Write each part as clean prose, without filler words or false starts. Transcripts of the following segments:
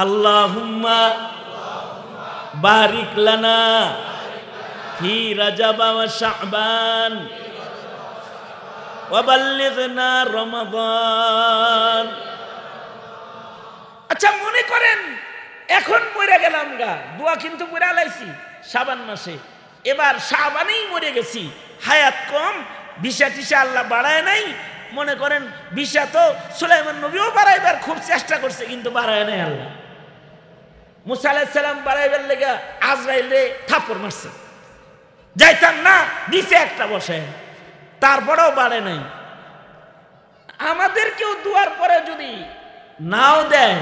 আল্লাহুম্মা বারিক লানা ফি রাজাব ওয়া শাবান ওয়া বাল্লিগনা রমাদান। আচ্ছা, মনে করেন এখন মরে গেলাম গা, দোয়া কিন্তু পড়ে লাইছি শাবান মাসে, এবার শাবানেই মরে গেছি, হায়াত কম, ভিসা টিসা আল্লাহ বাড়ায় নাই। মনে করেন ভিসা তো সুলাইমান নবীও বাড়াইবার খুব চেষ্টা করছে, কিন্তু বাড়ায় নাই আল্লাহ। মুসা আলাইহিস সালাম বাড়াইবার লেগে আজরাইলে থাপ্পড় মারছে, যাইতাম না, দিছে একটা বসে, তারপরেও বাড়ে নাই। আমাদেরকেও দুয়ার পরে যদি নাও দেয়,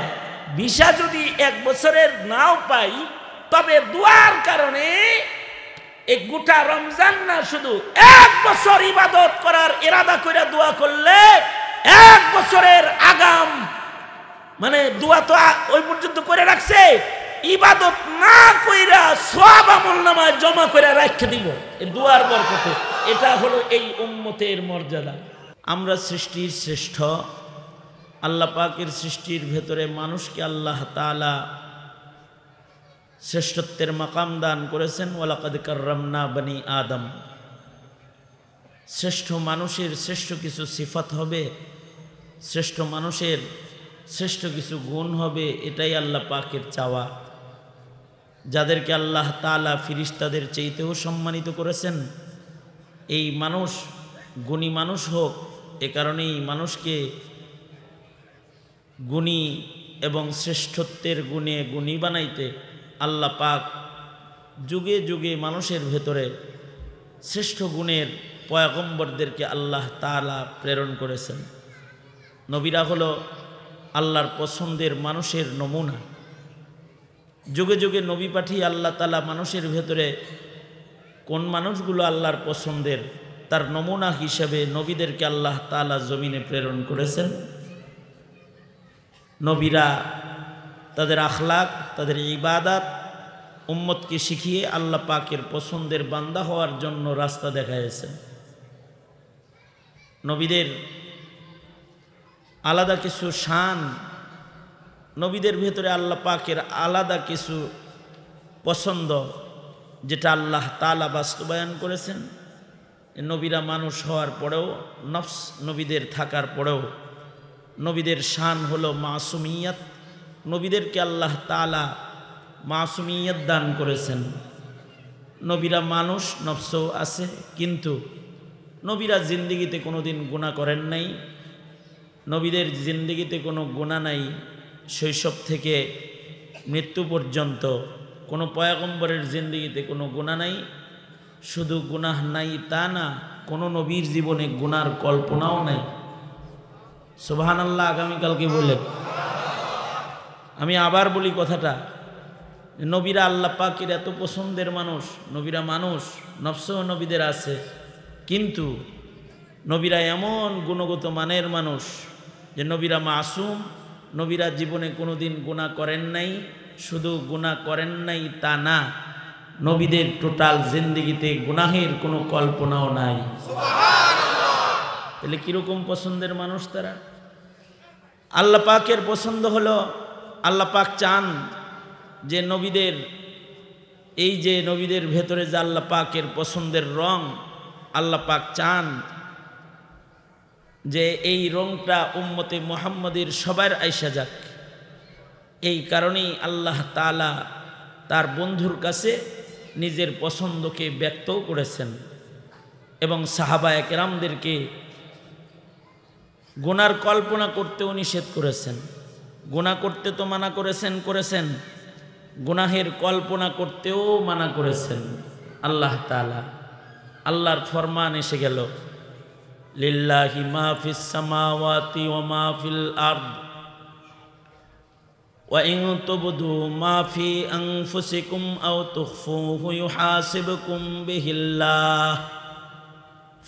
ভিসা যদি 1 বছরের নাও পাই, তবে দুয়ার কারণে এই গোটা রমজান না, শুধু 1 বছর ইবাদত করার ইরাদা করে দোয়া করলে 1 বছরের আগাম, মানে দোয়া তো ওই পর্যন্ত করে রাখছে, ইবাদত না কইরা সওয়াব আমলনামায় জমা করে রাখতে দিব এই দোয়ার বরকতে। এটা হলো এই উম্মতের মর্যাদা। আমরা সৃষ্টির শ্রেষ্ঠ, আল্লাহ পাকের সৃষ্টির ভেতরে মানুষকে আল্লাহ তাআলা শ্রেষ্ঠত্বের মাকাম দান করেছেন। ওয়ালাকাদ কাররামনা বনি আদম। শ্রেষ্ঠ মানুষের শ্রেষ্ঠ কিছু সিফাত হবে, শ্রেষ্ঠ মানুষের শ্রেষ্ঠ কিছু গুণ হবে, এটাই আল্লাহ পাকের চাওয়া। যাদেরকে আল্লাহ তাআলা ফিরিস্তাদের চাইতেও সম্মানিত করেছেন, এই মানুষ গুণী মানুষ হোক, এ কারণেই মানুষকে গুণী এবং শ্রেষ্ঠত্বের গুণে গুণী বানাইতে আল্লাহ পাক যুগে যুগে মানুষের ভেতরে শ্রেষ্ঠ গুণের পয়গম্বরদেরকে আল্লাহ তাআলা প্রেরণ করেছেন। নবীরা হলো আল্লাহর পছন্দের মানুষের নমুনা। যুগে যুগে নবী পাঠিয়ে আল্লাহ তাআলা মানুষের ভেতরে কোন মানুষগুলো আল্লাহর পছন্দের, তার নমুনা হিসেবে নবীদেরকে আল্লাহ তাআলা জমিনে প্রেরণ করেছেন। নবীরা তাদের আখলাক, তাদের ইবাদত উম্মতকে শিখিয়ে আল্লাহ পাকের পছন্দের বান্দা হওয়ার জন্য রাস্তা দেখাইছেন। নবীদের আলাদা কিছু শান, নবীদের ভেতরে আল্লাহ পাকের আলাদা কিছু পছন্দ, যেটা আল্লাহ তাআলা বাস্তবায়ন করেছেন। নবীরা মানুষ হওয়ার পরেও, নফস নবীদের থাকার পরেও, নবীদের শান হলো মাসুমিয়ত। নবীদেরকে আল্লাহ তাআলা মাসুমিয়ত দান করেছেন। নবীরা মানুষ, নফসও আছে, কিন্তু নবীরা জিন্দেগিতে কোনো দিন গুনাহ করেন নাই। নবীদের জিন্দেগিতে কোনো গুনাহ নাই। শৈশব থেকে মৃত্যু পর্যন্ত কোনো পয়গম্বরের জিন্দেগিতে কোনো গুনাহ নাই। শুধু গুনাহ নাই তা না, কোনো নবীর জীবনে গুনার কল্পনাও নাই। সুবহানাল্লাহ। আগামীকালকে বললেন, আমি আবার বলি কথাটা, নবীরা আল্লাহ পাকের এত পছন্দের মানুষ, নবীরা মানুষ, নফসও নবীদের আছে, কিন্তু নবীরা এমন গুণগত মানের মানুষ যে নবীরা মাসুম। নবীরা জীবনে কোনো দিন গুনাহ করেন নাই। শুধু গুনাহ করেন নাই তা না, নবীদের টোটাল জিন্দেগিতে গুনাহের কোনো কল্পনাও নাই। তাহলে কীরকম পছন্দের মানুষ তারা? আল্লাহ পাকের পছন্দ হলো, আল্লাহ পাক চান যে নবীদের, এই যে নবীদের ভেতরে যে আল্লাহ পাকের পছন্দের রং, আল্লাহ পাক চান যে এই রংটা উম্মতে মুহাম্মাদের সবার আইসা যাক। এই কারণেই আল্লাহ তাআলা তার বন্ধুর কাছে নিজের পছন্দকে ব্যক্তও করেছেন এবং সাহাবায়ে কেরামদেরকে গুনার কল্পনা করতেও নিষেধ করেছেন। গুনাহ করতে তো মানা করেছেন, গুনাহের কল্পনা করতেও মানা করেছেন আল্লাহ তাআলা। আল্লাহর ফরমান এসে গেল, লিল্লাহি মা ফিস সামাওয়াতি ওয়া মা ফিল আরদ ওয়া ইন তুবদু মা ফি আনফুসিকুম আও তুখফুহু ইউহাসিবকুম বিহিল্লাহ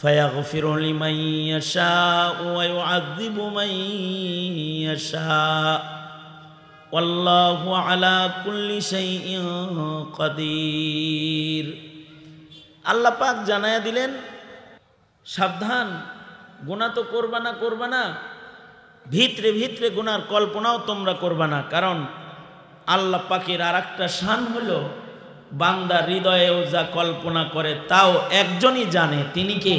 ফায়াগফিরু লিমান ইয়াশাউ ওয়া ইউআযযিবু মান ইয়াশাউ ওয়াল্লাহু আলা কুল্লি শাইইন কাদির। আল্লাহ পাক জানায়া দিলেন, সাবধান, গুনাহ তো করবা না, ভিতরে ভিতরে গুনার কল্পনাও তোমরা করবা না, কারণ আল্লাহ পাকের আর একটা শান হলো বান্দা হৃদয়েও যা কল্পনা করে তাও একজনই জানে, তিনি কে?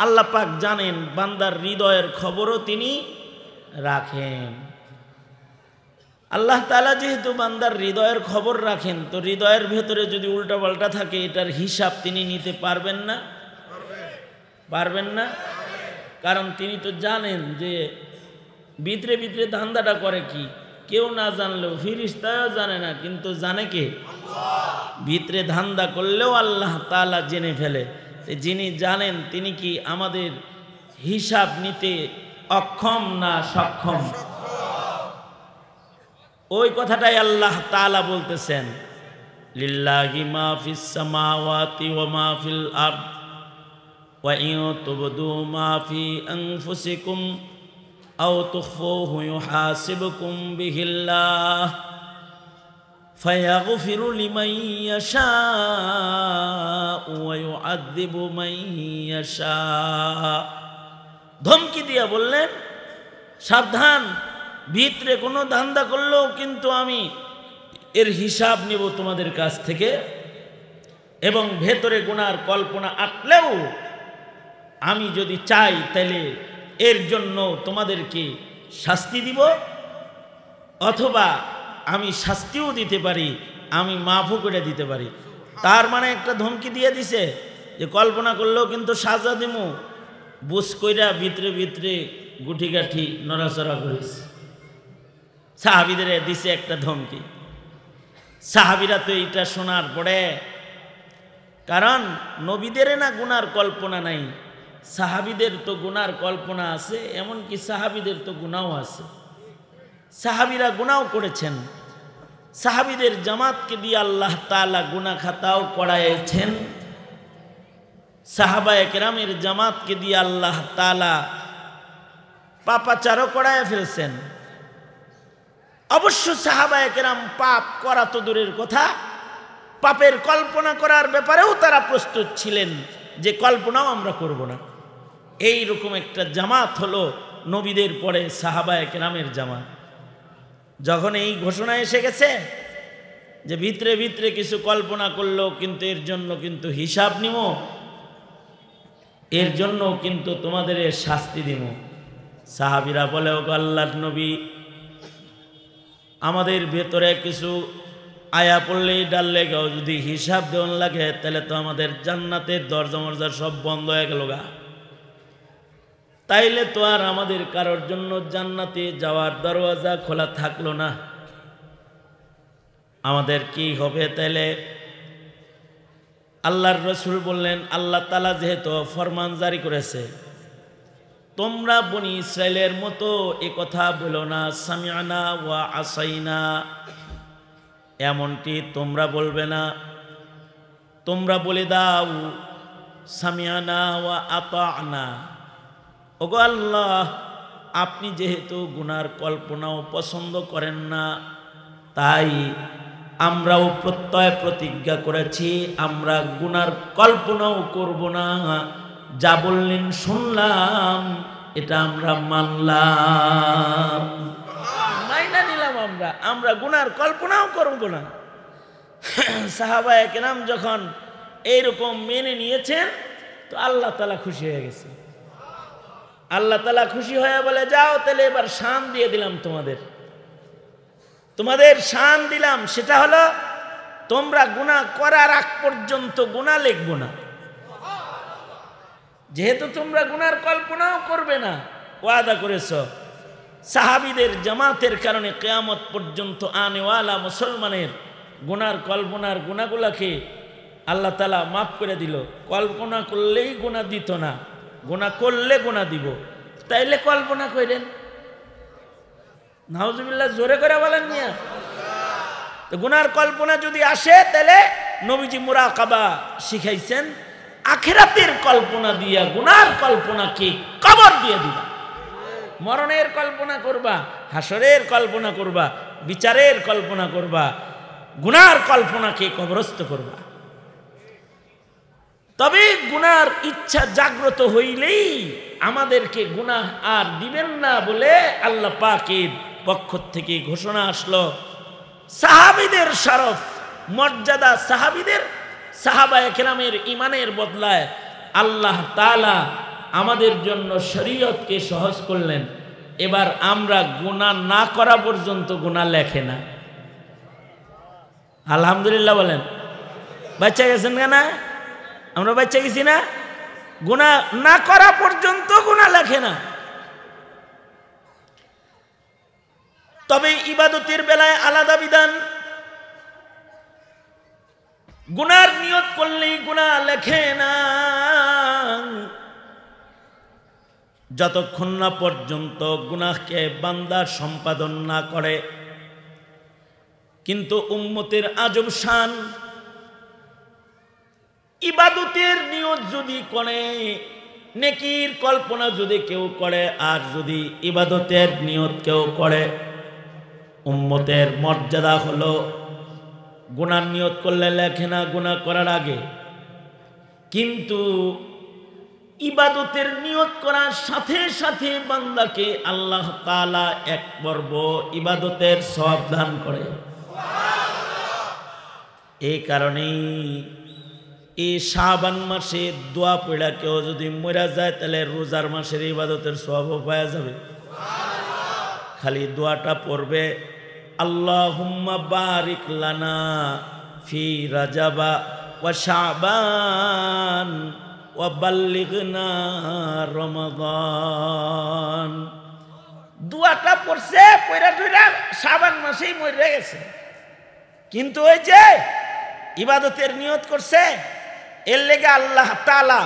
আল্লাহ পাক জানেন, বান্দার হৃদয়ের খবরও তিনি রাখেন। আল্লাহ তাআলা যেহেতু বান্দার হৃদয়ের খবর রাখেন, তো হৃদয়ের ভেতরে যদি উল্টাপাল্টা থাকে এটার হিসাব তিনি নিতে পারবেন না? পারবেন না? কারণ তিনি তো জানেন যে ভিতরে ভিতরে ধান্দাটা করে কি, কেউ না জানলেও, ফেরেশতাও জানে না, কিন্তু জানে কে? ভিতরে ধান্দা করলেও আল্লাহ তাআলা জেনে ফেলে। যিনি জানেন তিনি কি আমাদের হিসাব নিতে অক্ষম না সক্ষম? ওই কথাটাই আল্লাহ তাআলা বলতেছেন, লিল্লাহি মা ফিস সামাওয়াতি ওয়া মা ফিল আরদ ওয়া ইন তুবদু মা ফি আনফুসিকুম আও তুখফুহু ইউহাসিবকুম বিহিল্লাহ ফায়াগফিরু লিমান ইয়াশাউ ওয়া ইউআযযিবু মান ইয়াশাউ। ধমকি দিয়া বললেন, সাবধান, ভিতরে কোনো ধান্দা করলেও কিন্তু আমি এর হিসাব নেব তোমাদের কাছ থেকে, এবং ভেতরে গুনার কল্পনা আটলেও আমি যদি চাই তাহলে এর জন্য তোমাদেরকে শাস্তি দিব, অথবা আমি শাস্তিও দিতে পারি, আমি মাফও করে দিতে পারি। তার মানে একটা ধমকি দিয়ে দিছে যে কল্পনা করলেও কিন্তু সাজা দেবো, বুঝ কইরা ভিতরে ভিতরে গুটি গাঠি নড়াচড়া করিস। সাহাবীদের দিছে একটা ধমকি। সাহাবীরা তো এইটা শোনার পরে, কারণ নবীদের না গুনার কল্পনা নাই, সাহাবীদের তো গুনার কল্পনা আছে, এমনকি সাহাবীদের তো গুনাও আছে। সাহাবীরা গুনাও করেছেন, সাহাবীদের জামাতকে দিয়ে আল্লাহ তাআলা গুনাহ খাতাও করাইছেন, সাহাবায়ে কেরামের জামাতকে দিয়ে আল্লাহ তাআলা পাপাচারও করায় ফেলছেন। অবশ্য সাহাবায়ে কেরাম পাপ করা তো দূরের কথা, পাপের কল্পনা করার ব্যাপারেও তারা প্রস্তুত ছিলেন যে কল্পনাও আমরা করব না। এই রকম একটা জামাত হলো নবীদের পরে সাহাবায়ে কেরামের জামাত। যখন এই ঘোষণা এসে গেছে যে ভিতরে ভিতরে কিছু কল্পনা করলেও কিন্তু এর জন্য কিন্তু হিসাব নিব, এর জন্য কিন্তু তোমাদের শাস্তি দিব, সাহাবীরা বলে, ও আল্লাহর নবী, আমাদের ভেতরে কিছু আয়া পড়লেই ডাল লেগাও যদি হিসাব দেওয়ান লাগে, তাহলে তো আমাদের জান্নাতের দরজা মরজা সব বন্ধ হয়ে গেল গা, তাইলে তো আর আমাদের কারোর জন্য জান্নাতে যাওয়ার দরওয়াজা খোলা থাকলো না, আমাদের কি হবে? তাইলে আল্লাহর রাসূল বললেন, আল্লাহ তাআলা যেহেতু ফরমান জারি করেছে, তোমরা বনি ইসরাইলের মতো এ কথা বলো না, সামিআনা ওয়া আসাইনা, এমনটি তোমরা বলবে না, তোমরা বলে দাও সামিআনা ওয়া আতা'না। ওগো আল্লাহ, আপনি যেহেতু গুনার কল্পনাও পছন্দ করেন না, তাই আমরাও প্রত্যয় প্রতিজ্ঞা করেছি আমরা গুনার কল্পনাও করব না, যা বললেন শুনলাম, এটা আমরা মানলাম, মাইনা নিলাম, আমরা গুনার কল্পনাও করব না। সাহাবায়ে কেরাম যখন এইরকম মেনে নিয়েছেন, তো আল্লাহ তাআলা খুশি হয়ে গেছে। আল্লাহ তাআলা খুশি হয়ে বলে, যাও তাহলে এবার শান দিয়ে দিলাম তোমাদের শান দিলাম, সেটা হলো তোমরা গুনাহ করার আগ পর্যন্ত গুনাহ লিখবো না। যেহেতু তোমরা গুনার কল্পনাও করবে না, ওয়াদা করেছ, সাহাবীদের জামাতের কারণে কিয়ামত পর্যন্ত আনেওয়ালা মুসলমানের গুনার কল্পনার গুনাহগুলোকে আল্লাহ তাআলা মাফ করে দিল। কল্পনা করলেই গুনাহ দিত না, গুনাহ করলে গুনাহ দিব। তাইলে কল্পনা করেন, নাউজুবিল্লাহ, জোরে করে বলেন মিয়া। তো গুনার কল্পনা যদি আসে, তাহলে নবীজি মুরাকাবা শিখাইছেন, আখিরাতের কল্পনা দিয়া গুনার কল্পনাকে কবর দিয়ে দিবা। মরণের কল্পনা করবা, হাসরের কল্পনা করবা, বিচারের কল্পনা করবা, গুনার কল্পনাকে কবরস্থ করবা। তবে গুনার ইচ্ছা জাগ্রত হইলেই আমাদেরকে গুনাহ আর দিবেন না বলে আল্লাহ পাকের পক্ষ থেকে ঘোষণা আসলো, সাহাবীদের শরফ মর্যাদা, সাহাবায়ে কেরামের ইমানের বদলায় আল্লাহ তাআলা আমাদের জন্য শরীয়তকে সহজ করলেন। এবার আমরা গুনাহ না করা পর্যন্ত গুনাহ লেখে না। আলহামদুলিল্লাহ বলেন। বাচ্চা গেছেন না? আমরা বাচ্চা গেছি না? গুনাহ না করা পর্যন্ত গুনাহ লেখে না। তবে ইবাদতের বেলায় আলাদা বিধান। গুনার নিয়ত করলেই গুনাহ লেখে না, যতক্ষণ না পর্যন্ত গুনাহকে বান্দা সম্পাদন না করে। কিন্তু উম্মতের আজব শান, ইবাদতের নিয়ত যদি করে, নেকির কল্পনা যদি কেউ করে, আর যদি ইবাদতের নিয়ত কেউ করে, উম্মতের মর্যাদা হলো গুনার নিয়ত করলে লেখে না গুনাহ করার আগে, কিন্তু ইবাদতের নিয়ত করার সাথে সাথে বান্দাকে আল্লাহ তাআলা এক পর্ব ইবাদতের সওয়াব দান করে। এই কারণেই এই শাবান মাসে দোয়া পড়া কেউ যদি মরে যায়, তাহলে রোজার মাসের ইবাদতের সওয়াবও পাওয়া যাবে। খালি দোয়াটা পড়বে, আল্লাহুম্মা বারিক লানা ফি রাজাবা ওয়া শাবান ওয়া বাল্লিগনা রমাদান। দোয়াটা পড়ছে, পয়রা টয়রা শাবান মাসেই মরে গেছে, কিন্তু ওই যে ইবাদতের নিয়ত করছে, এর লেগে আল্লাহ তাআলা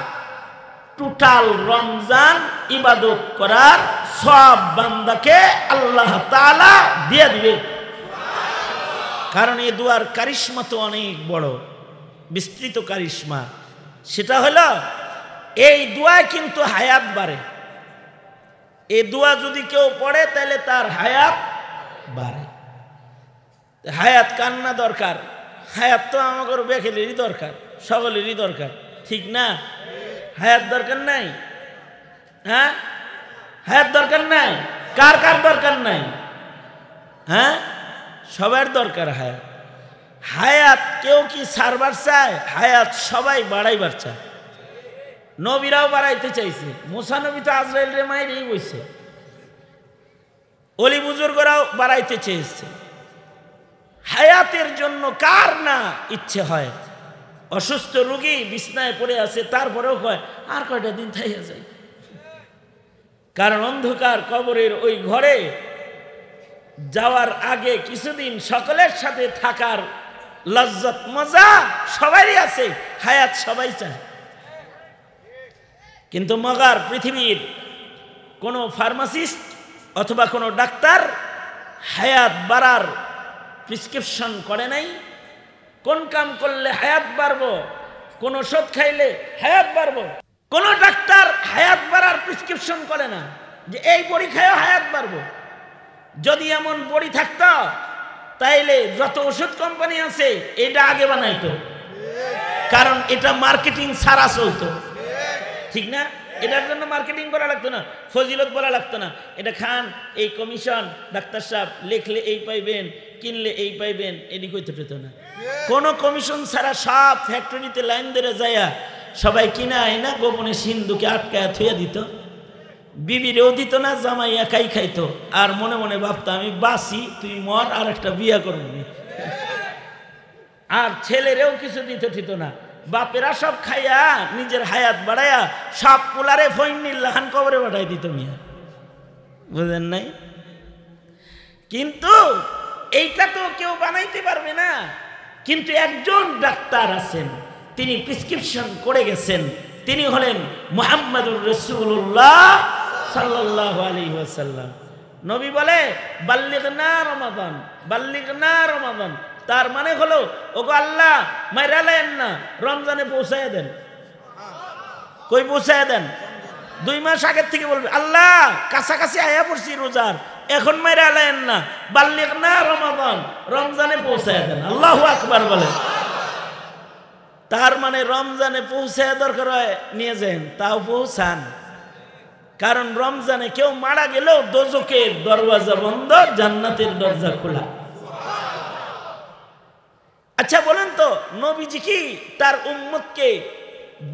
টোটাল রমজান ইবাদত করার সব বান্দাকে আল্লাহ তাআলা দিয়ে দিবে। কারণ এই দুয়ার কারিশমা তো অনেক বড়, বিস্তৃত কারিশমা। সেটা হলো এই দোয়ায় কিন্তু হায়াত বাড়ে। এই দোয়া যদি কেউ পড়ে তাহলে তার হায়াত বাড়ে। হায়াত কার না দরকার? হায়াত তো আমাদের বেখেলেরই দরকার, সকলেরই দরকার, ঠিক না? হায়াত দরকার নাই? হ্যাঁ, হায়াত দরকার নাই? কার কার দরকার নাই? হ্যাঁ, সবার দরকার হায়াত। হায়াত কেউ কি সারবার চায়? হায়াত সবাই বাড়াইবার চায়। নবীরাও বাড়াইতে চাইছে, মুসা নবী তো আজরাইল রে মাইরেই বইছে, অলি বুজুর্গরাও বাড়াইতে চেয়েছে। হায়াতের জন্য কার না ইচ্ছে হয়? অসুস্থ রোগী বিছনায় পড়ে আছে, তারপরেও কয় আর কয়টা দিন থাইয়া যায়। কারণ অন্ধকার কবরের ওই ঘরে যাওয়ার আগে কিছুদিন সকলের সাথে থাকার লজ্জত মজা সবারই আছে, হায়াত সবাই চায়। কিন্তু মগার পৃথিবীর কোনো ফার্মাসিস্ট অথবা কোনো ডাক্তার হায়াত বাড়ার প্রেসক্রিপশন করে নাই। কোন কাম করলে হায়াত বাড়বো, কোন ওষুধ খাইলে হায়াত বাড়বো, কোন ডাক্তার হায়াত বাড়ার প্রেসক্রিপশন করে না যে এই বড়ি খায়ও হায়াত বাড়বো। যদি এমন বড়ি থাকতো তাইলে যত ওষুধ কোম্পানি আছে এটা আগে বানাইতো, কারণ এটা মার্কেটিং ছাড়া চলতো, ঠিক না? এটার জন্য মার্কেটিং করা লাগতো না, ফজিলত বলা লাগতো না। এটা খান, এই কমিশন, ডাক্তার সাহেব লিখলে এই পাইবেন, কিনলে এই পাইবেন, এটি কইতে পেত না। কোনো কমিশন ছাড়া সব ফ্যাক্টরিতে লাইন ধরে যায়া সবাই কিনা আইনা গোপনে সিন্ধুকে আটকায়া থুয়া দিত। বিবিরেও দিত না, জামাই একাই খাইতো, আর মনে মনে ভাবতো আমি বাসি, তুই মর, আর একটা বিয়া করবি। আর ছেলেরেও কিছু দিত ঠিত না, বাপেরা সব খাইয়া নিজের হায়াত বাড়াইয়া সব পোলারে ফইনির লাহান কবরে বাড়াই দিত মিয়া, বুঝেন নাই? কিন্তু এইটা তো কেউ বানাইতে পারবে না। কিন্তু একজন ডাক্তার আছেন, তিনি প্রেসক্রিপশন করে গেছেন, তিনি হলেন মুহাম্মাদুর রাসূলুল্লাহ সাল্লাল্লাহু আলাইহি ওয়াসাল্লাম। নবী বলে বাল্লিগনা রমাদান, বাল্লিগনা রমাদান। তার মানে হলো ওগো আল্লাহ মাইরালেন না, রমজানে পৌঁছায় দেন। কই পৌঁছায় দেন? 2 মাস আগের থেকে বলবে আল্লাহ কাছাকাছি আয়া পড়ছি রোজার, এখন মাইরালেন না, বাল্লিগনা রমাদান, রমজানে পৌঁছায় দেন। আল্লাহু আকবার বলে। তার মানে রমজানে পৌঁছায় দরকার হয় নিয়ে যান, তাও পৌঁছান। কারণ রমজানে কেউ মারা গেলেও দোজখের দরওয়াজা বন্ধ, জান্নাতের দরজা খোলা। আচ্ছা বলেন তো, নবীজি কি তার উম্মতকে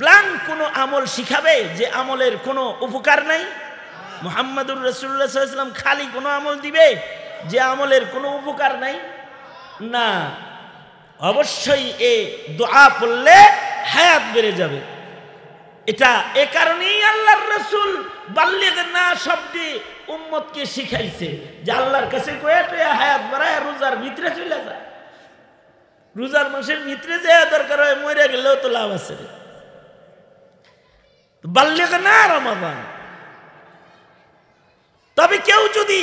ব্ল্যাঙ্ক কোনো আমল শিখাবে যে আমলের কোনো উপকার নাই? মুহাম্মাদুর রাসূলুল্লাহ সাল্লাল্লাহু আলাইহি ওয়াসাল্লাম খালি কোনো আমল দিবে যে আমলের কোনো উপকার নাই? না, অবশ্যই এ দোয়া পড়লে হায়াত বেড়ে যাবে। এটা এ কারণেই আল্লাহর রাসূল বাল্লিগনা শব্দে উম্মতকে শিখাইছে যে আল্লাহর কাছে কয়ে টয়ে হায়াত বাড়ায় রোজার ভিতরে চলে যায়। রোজার মাসের ভিতরে যে দরকার হয়, মরে গেলেও তো লাভ আছে। বাল্লিগনা রমাদান। তবে কেউ যদি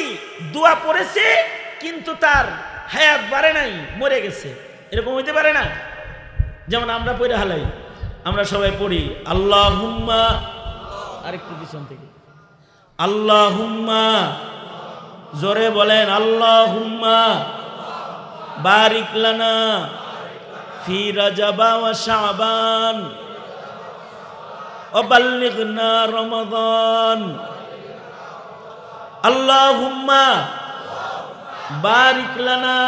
দোয়া পড়েছে কিন্তু তার হায়াত বাড়ে নাই, মরে গেছে, এরকম হইতে পারে না? যেমন আমরা পড়ে হালাই, আমরা সবাই পড়ি আল্লাহুম্মা, আরেকটু পিছন থেকে আল্লাহুম্মা, জোরে বলেন আল্লাহুম্মা বারিক লানা ফি রাজাব ওয়া শাবান ওয়া বাল্লিগনা রমাদান। আল্লাহুম্মা বারিক লানা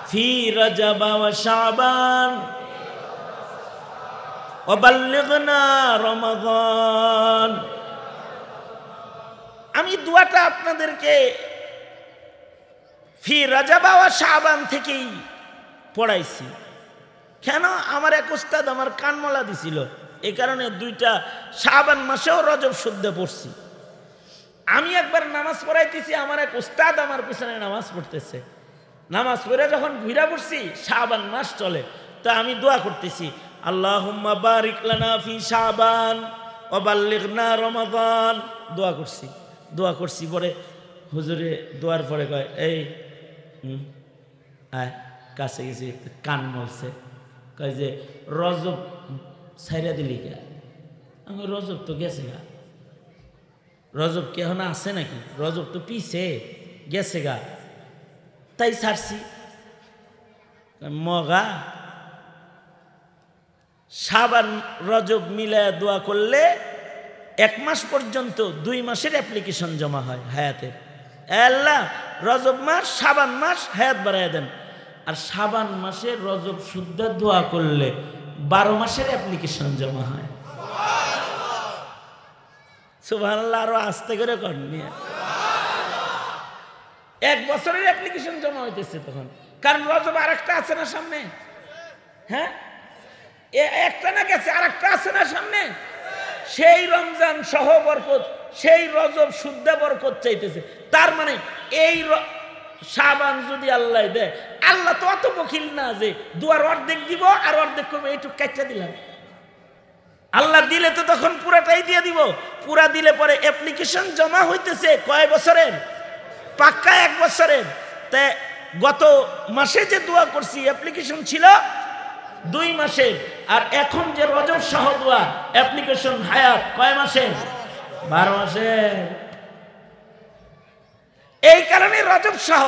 ফি রাজাব ওয়া শাবান ওয়া বাল্লিগনা রমাদান। আমি দোয়াটা আপনাদেরকে ফি রাজাব ওয়া শাবান থেকেই পড়াইছি। কেন? আমার এক উস্তাদ আমার কানমলা দিছিল, এই কারণে দুইটা শাবান মাসেও রজব শুদ্ধ পড়ছি। আমি একবার নামাজ পড়াইতেছি, আমার এক উস্তাদ আমার পিছনে নামাজ পড়তেছে। নামাজ পড়ে যখন ঘুরা পড়ছি, শাবান মাস চলে, তা আমি দোয়া করতেছি আল্লাহুম্মা বারিক লানা ফি শাবান ওয়া বাল্লিগনা রমাদান। দোয়া করছি পরে হুজুরে দোয়ার পরে কয়, এই আয় কাছে গেছি, কান মলছে, কয় যে রজব ছাইরা দিলি কে? আমি রজব তো গেছে গা। রজব কে এখন আছে নাকি? রজব তো পিছে গেছে গা, তাই ছাড়ছি। মগা শাবান রজব মিলায়া দোয়া করলে 1 মাস পর্যন্ত 2 মাসের অ্যাপ্লিকেশন জমা হয় হায়াতের। আল্লাহ রজব মাস, শাবান মাস হায়াত বাড়াইয়া দেন। আর শাবান মাসে রজব শুদ্ধ দোয়া করলে 12 মাসের অ্যাপ্লিকেশন জমা হয়। সুবহানাল্লাহ, আরো আস্তে করে করনি। 1 বছরের অ্যাপ্লিকেশন জমা হইতেছে তখন, কারণ রজব আরেকটা আছে না সামনে। হ্যাঁ, একটা না গেছে, আরেকটা আছে না সামনে। সেই রমজান সহ বরকত, সেই রজব শুদ্ধ বরকত চাইতেছে। তার মানে এই শাবান যদি আল্লাহ দেয়, আল্লাহ তো অত বখিল না যে দুয়ার অর্ধেক দিব আর অর্ধেক করবে এইটুকু কাটটা দিলাম। আল্লাহ দিলে তো তখন পুরাটাই দিয়ে দিব। পুরা দিলে পরে অ্যাপ্লিকেশন জমা হইতেছে কয় বছরের? পাক্কা 1 বছরের। তাই গত মাসে যে দোয়া করছি অ্যাপ্লিকেশন ছিল 2 মাসের, আর এখন যে রজব সহ দোয়া অ্যাপ্লিকেশন হায়াত কয় মাসের? 12 মাসের। এই কারণে রজব সহ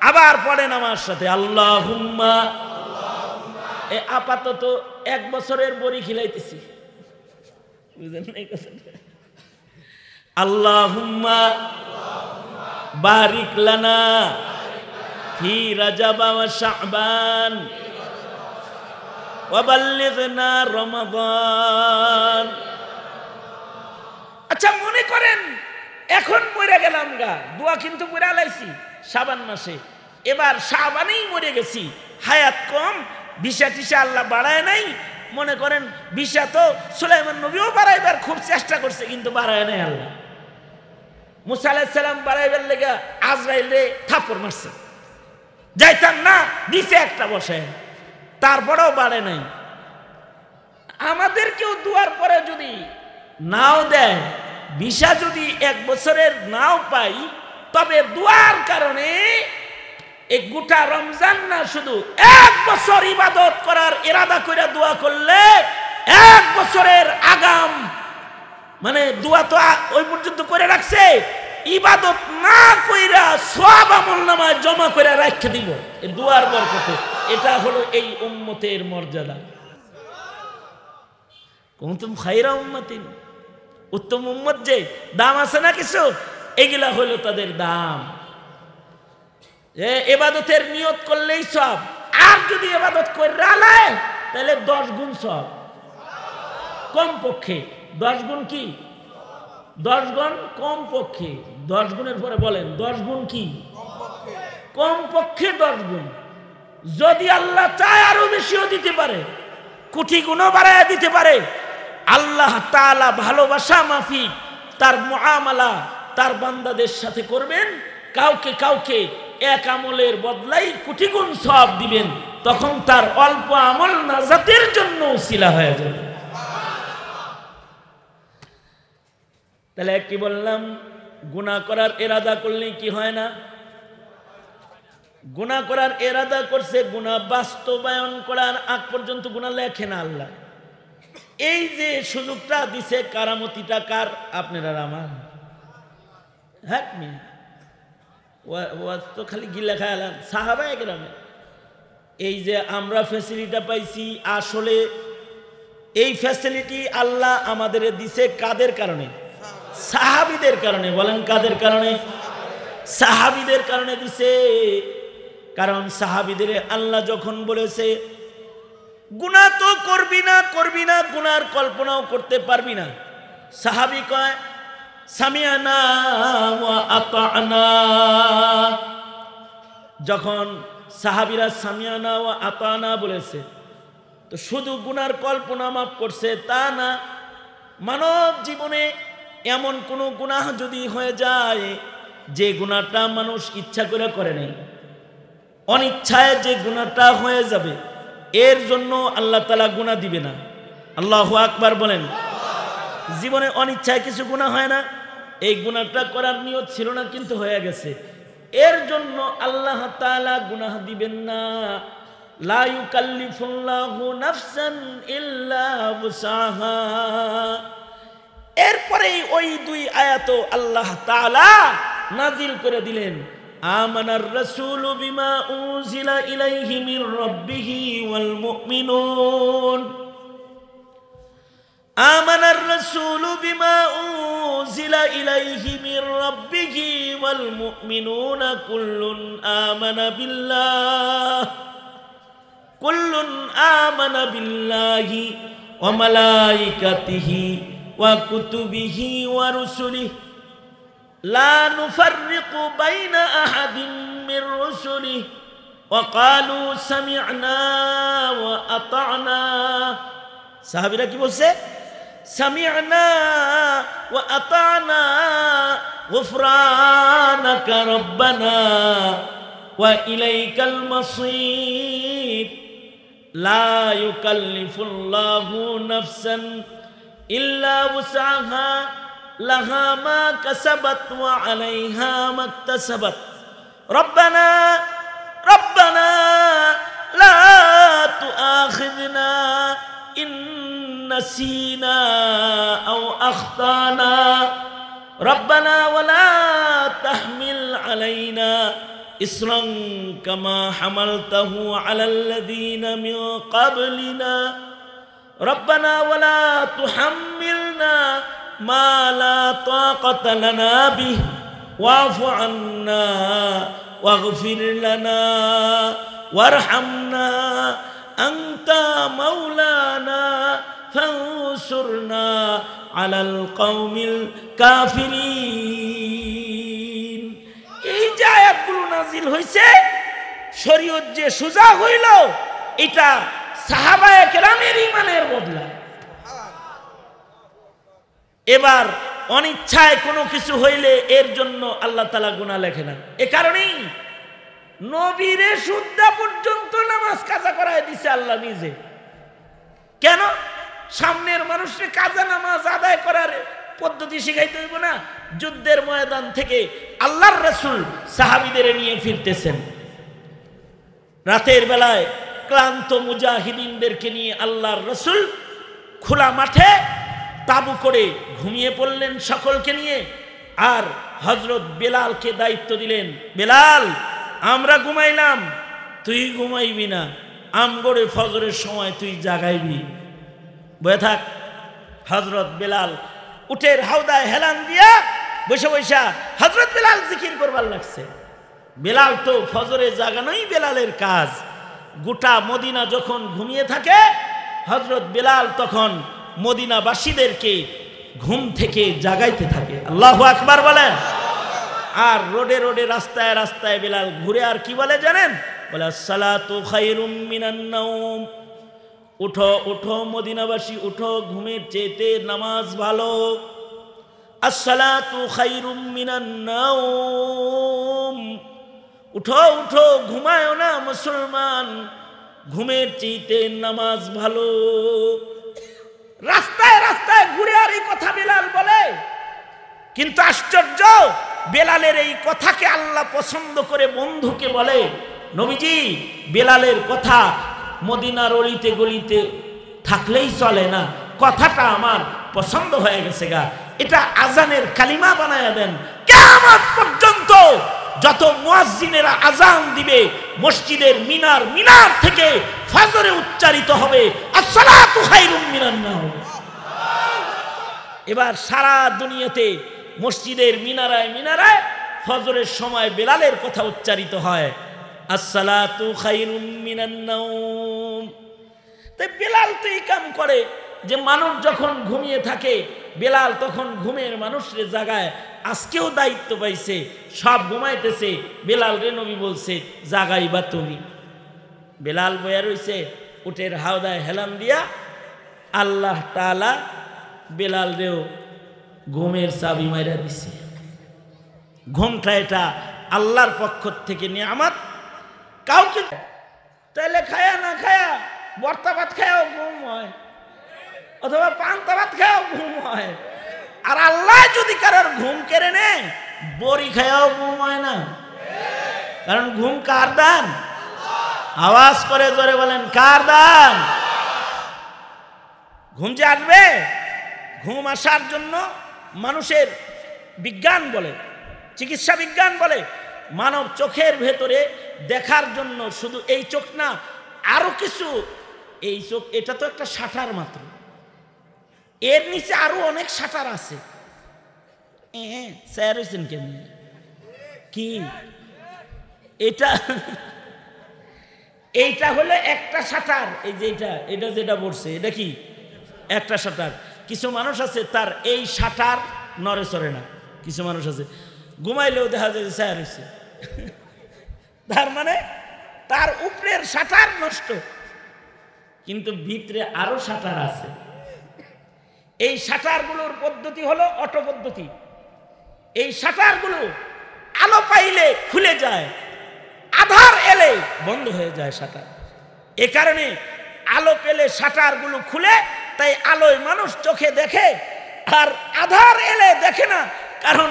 আবার পড়েন আমার সাথে আল্লাহুম্মা। আপাতত 1 বছরের বড়ি খিলাইতেছি, বুঝলেন এই কথাটা? আল্লাহুম্মা বারিক লানা ফি রাজাব ওয়া শাবান ওয়া বাল্লিগনা রমাদান। আচ্ছা মনে করেন এখন মরে গেলাম গা, দোয়া কিন্তু পড়ে আলাইছি শাবান মাসে, এবার শাবানেই মরে গেছি, হায়াত কম, ভিসা টিসা আল্লাহ বাড়ায় নাই। মনে করেন ভিসা তো সুলাইমান নবীও বাড়াইবার খুব চেষ্টা করছে, কিন্তু বাড়ায় নাই আল্লাহ। মুসা আলাইহিস সালাম বাড়াইবার লেগে আজরাইলে থাপ্পড় মারছে, যাইতাম না, দিছে একটা বসে, তারপরেও বাড়ে নাই। আমাদেরকেও দুয়ার পরে যদি নাও দেয়, ভিসা যদি 1 বছরের নাও পাই, তবে দুয়ার কারণে এই গোটা রমজান না, শুধু 1 বছর ইবাদত করার ইরাদা করে দোয়া করলে 1 বছরের আগাম, মানে দোয়া তো ওই পর্যন্ত করে রাখছে, ইবাদত না কইরা সওয়াব আমলনামায় জমা করে রাখতে দিব এই দুয়ার বরকতে। এটা হলো এই উম্মতের মর্যাদা। কুনতুম খায়রা উম্মাতিন উত্তম উম্মত যে দাম আছে না কিছু, এগুলা হলো তাদের দাম। ইবাদতের নিয়ত করলেই সব, আর যদি ইবাদত করে রালায় তাহলে 10 গুণ সব, কমপক্ষে 10 গুণ। কি 10 গুণ? কমপক্ষে 10 গুণের পরে বলেন 10 গুণ কি? কমপক্ষে 10 গুণ। যদি আল্লাহ চায় আরো বেশিও দিতে পারে, কোটি গুণও বাড়ায় দিতে পারে। আল্লাহ তাআলা ভালোবাসা মাফিক তার মুআমালা তার বান্দাদের সাথে করবেন। কাউকে কাউকে এক আমলের বদলাই কোটি গুণ সওয়াব দিবেন, তখন তার অল্প আমল নাজাতের জন্য উসিলা হয়ে যাবে। তাহলে কি বললাম? গুনাহ করার ইরাদা করলে কি হয় না? গুনাহ করার ইরাদা করছে, গুনাহ বাস্তবায়ন করার আগ পর্যন্ত গুনাহ লেখে না আল্লাহ। এই যে সুযোগটা দিছে, কারামতিটা কার? আপনারা আমার। হ্যাঁ, তো খালি গিলা খায়ালাম সাহাবায়ে কেরামে। এই যে আমরা ফ্যাসিলিটিটা পাইছি, আসলে এই ফ্যাসিলিটি আল্লাহ আমাদের দিছে কাদের কারণে? সাহাবীদের কারণে। বলেন কাদের কারণে? সাহাবীদের কারণে দিছে। কারণ সাহাবীদের আল্লাহ যখন বলেছে গুনাহ তো করবি না, করবি না, গুনার কল্পনাও করতে পারবি না, সাহাবী কয় সামিআনা ওয়া আতা'না। যখন সাহাবীরা সামিআনা ওয়া আতা'না বলেছে, তো শুধু গুনার কল্পনা মাফ করছে তা না, মানব জীবনে এমন কোনো গুনাহ যদি হয়ে যায় যে গুনাহটা মানুষ ইচ্ছা করে নাই, অনিচ্ছায় যে গুনাহটা হয়ে যাবে, এর জন্য আল্লাহ তাআলা গুনাহ দিবে না। আল্লাহু আকবার বলেন। জীবনে অনিচ্ছায় কিছু গুনাহ হয় না, এই গুনাহটা করার নিয়ত ছিল না কিন্তু হয়ে গেছে, এর জন্য আল্লাহ তাআলা গুনাহ দিবেন না। লা ইউকাল্লিফুল্লাহু নাফসান ইল্লা উসাহা। এরপরে ওই 2 আয়াত আল্লাহ তাআলা নাজিল করে দিলেন, আমানার রাসূলু বিমা উনজিলা ইলাইহি মির রাব্বিহি ওয়াল মুমিনুন। আমানার রাসূলু বিমা উনজিলা ইলাইহি মির রাব্বিহি ওয়াল মুমিনুনা কুল্লুন আমানা বিল্লাহ বিল্লাহি ওয়া মালাইকাতিহি ওয়া কুতুবিহি ওয়া রুসুলিহি লা নুফাররিকু বাইনা আহাদিন মির রুসুলিহি ওয়া ক্বালু সামি'না ওয়া আতা'না। সাহাবীরা কি বলছে? সামি'না ওয়া আতা'না গুফরানাকা রাব্বানা ওয়া ইলাইকাল মাসীর। লা ইউকাল্লিফুল্লাহু নাফসান ইল্লা উসাহা লাহা মা কাসাবাত ওয়া আলাইহা মাকতাসাবাত। রব্বানা রব্বানা লা তুআখিযনা ইন নাসিনা আও আখতানা রব্বানা ওয়া লা তাহমিল আলাইনা ইসরান কামা হামালতাহু আলাল্লাযীনা মিন ক্বাবলিনা রব্বানা ওয়া লা তুহাম্মিলনা মা লা তাকাতা লানা বিহি ওয়া'ফু আন্না ওয়াগফির লানা ওয়ারহামনা আনতা মাওলানা ফানসুরনা আলাল কওমিল কাফিরিন। এই যে আয়াতগুলো নাজিল হয়েছে, শরীয়ত যে সোজা হইল, এটা সাহাবায়ে কেরামের ঈমানের বদলা। এবার অনিচ্ছায় কোনো কিছু হইলে এর জন্য আল্লাহ তাআলা গুনাহ লেখে না। এ কারণেই নবীরে সুদ্ধা পর্যন্ত নামাজ কাজা করায় দিছে আল্লাহ নিজে। কেন? সামনের মানুষকে কাজা নামাজ আদায় করার পদ্ধতি শিখাইতে হইব না? যুদ্ধের ময়দান থেকে আল্লাহর রাসূল সাহাবীদের নিয়ে ফিরতেছেন, রাতের বেলায় ক্লান্ত মুজাহিদিনদেরকে নিয়ে আল্লাহর রাসূল খোলা মাঠে তাবু করে ঘুমিয়ে পড়লেন সকলকে নিয়ে। আর হযরত বেলালকে দায়িত্ব দিলেন, বেলাল আমরা ঘুমাইলাম, তুই ঘুমাইবি না, আমগরে ফজরের সময় তুই জাগাইবি, বয়ে থাক। হযরত বেলাল উটের হাওদায় হেলান দিয়া বসে বসা হযরত বেলাল জিকির করবার লাগছে। বেলাল তো ফজরে জাগানোই বেলালের কাজ। গোটা মদিনা যখন ঘুমিয়ে থাকে, হযরত বেলাল তখন মদিনাবাসীদেরকে ঘুম থেকে জাগাইতে থাকে। আল্লাহু আকবার বলেন। আর রোডে রোডে রাস্তায় রাস্তায় বেলাল ঘুরে আর কি বলে জানেন? বলে আসসালাতু খায়রুম মিনান নাওম। উঠো উঠো মদিনাবাসী উঠো, ঘুমের চেয়ে নামাজ ভালো। আসসালাতু খায়রুম মিনান নাওম, উঠো উঠো ঘুমায় না মুসলমান, ঘুমের চেয়ে নামাজ ভালো। রাস্তায় রাস্তায় ঘুরে আর এই কথা বেলাল বলে। কিন্তু আশ্চর্য, বেলালের এই কথাকে আল্লাহ পছন্দ করে বন্ধুকে বলে, নবীজি বেলালের কথা মদিনার অলিতে গলিতে থাকলেই চলে না, কথাটা আমার পছন্দ হয়ে গেছে গা, এটা আজানের কালিমা বানায়া দেন। কিয়ামত পর্যন্ত যত মুয়াজ্জিনেরা আজান দিবে, মসজিদের মিনার মিনার থেকে ফজরে উচ্চারিত হবে আসসালাতু খায়রুম মিনান নাওম। এবার সারা দুনিয়াতে মসজিদের মিনারায় মিনারায় ফজরের সময় বেলালের কথা উচ্চারিত হয়, আসসালাতু খায়রুম মিনান নাওম। তাই বেলাল তো এই কাম করে যে মানুষ যখন ঘুমিয়ে থাকে, বেলাল তখন ঘুমের মানুষরে জাগায়। আজকেও দায়িত্ব পাইছে, সব ঘুমাইতেছে, বেলাল রে নবী বলছে জাগাইবা তুমি। বেলাল বয়া রইছে উটের হাওদায় হেলান দিয়া। আল্লাহ তাআলা বেলাল রেও ঘুমের চাবি মাইরা দিছে। ঘুমটা এটা আল্লাহর পক্ষ থেকে নিয়ামত। কাউকে তাইলে খায়া না খায়া বর্তা ভাত খায়াও ঘুম হয়, অথবা পান্তা ভাত খায়াও ঘুম হয়। আর আল্লাহ যদি কারোর ঘুম কেড়ে নেয়, বড়ি খায়াও ঘুম হয় না। কারণ ঘুম কার দান? আওয়াজ করে জোরে বলেন, কার দান? ঘুম যে আসবে, ঘুম আসার জন্য মানুষের বিজ্ঞান বলে, চিকিৎসা বিজ্ঞান বলে, মানব চোখের ভেতরে দেখার জন্য শুধু এই চোখ না, আরো কিছু, এই চোখ এটা তো একটা শাটার মাত্র, এর নিচে আরো অনেক শাটার আছে। স্যার হয়েছেন কেমনি? কি এটা? এইটা হলো একটা শাটার। এই যে এটা যেটা বলছে এটা কি একটা শাটার। কিছু মানুষ আছে তার এই শাটার নড়ে চড়ে না। কিছু মানুষ আছে ঘুমাইলেও দেখা যায় যে স্যার হয়েছে, তার মানে তার উপরের শাটার নষ্ট, কিন্তু ভিতরে আরো শাটার আছে। এই শাটারগুলোর পদ্ধতি হলো অটো পদ্ধতি। এই শাটারগুলো আলো পাইলে খুলে যায়, আধার এলে বন্ধ হয়ে যায় শাটার। এ কারণে আলো পেলে শাটারগুলো খুলে, তাই আলোয় মানুষ চোখে দেখে, আর আধার এলে দেখে না। কারণ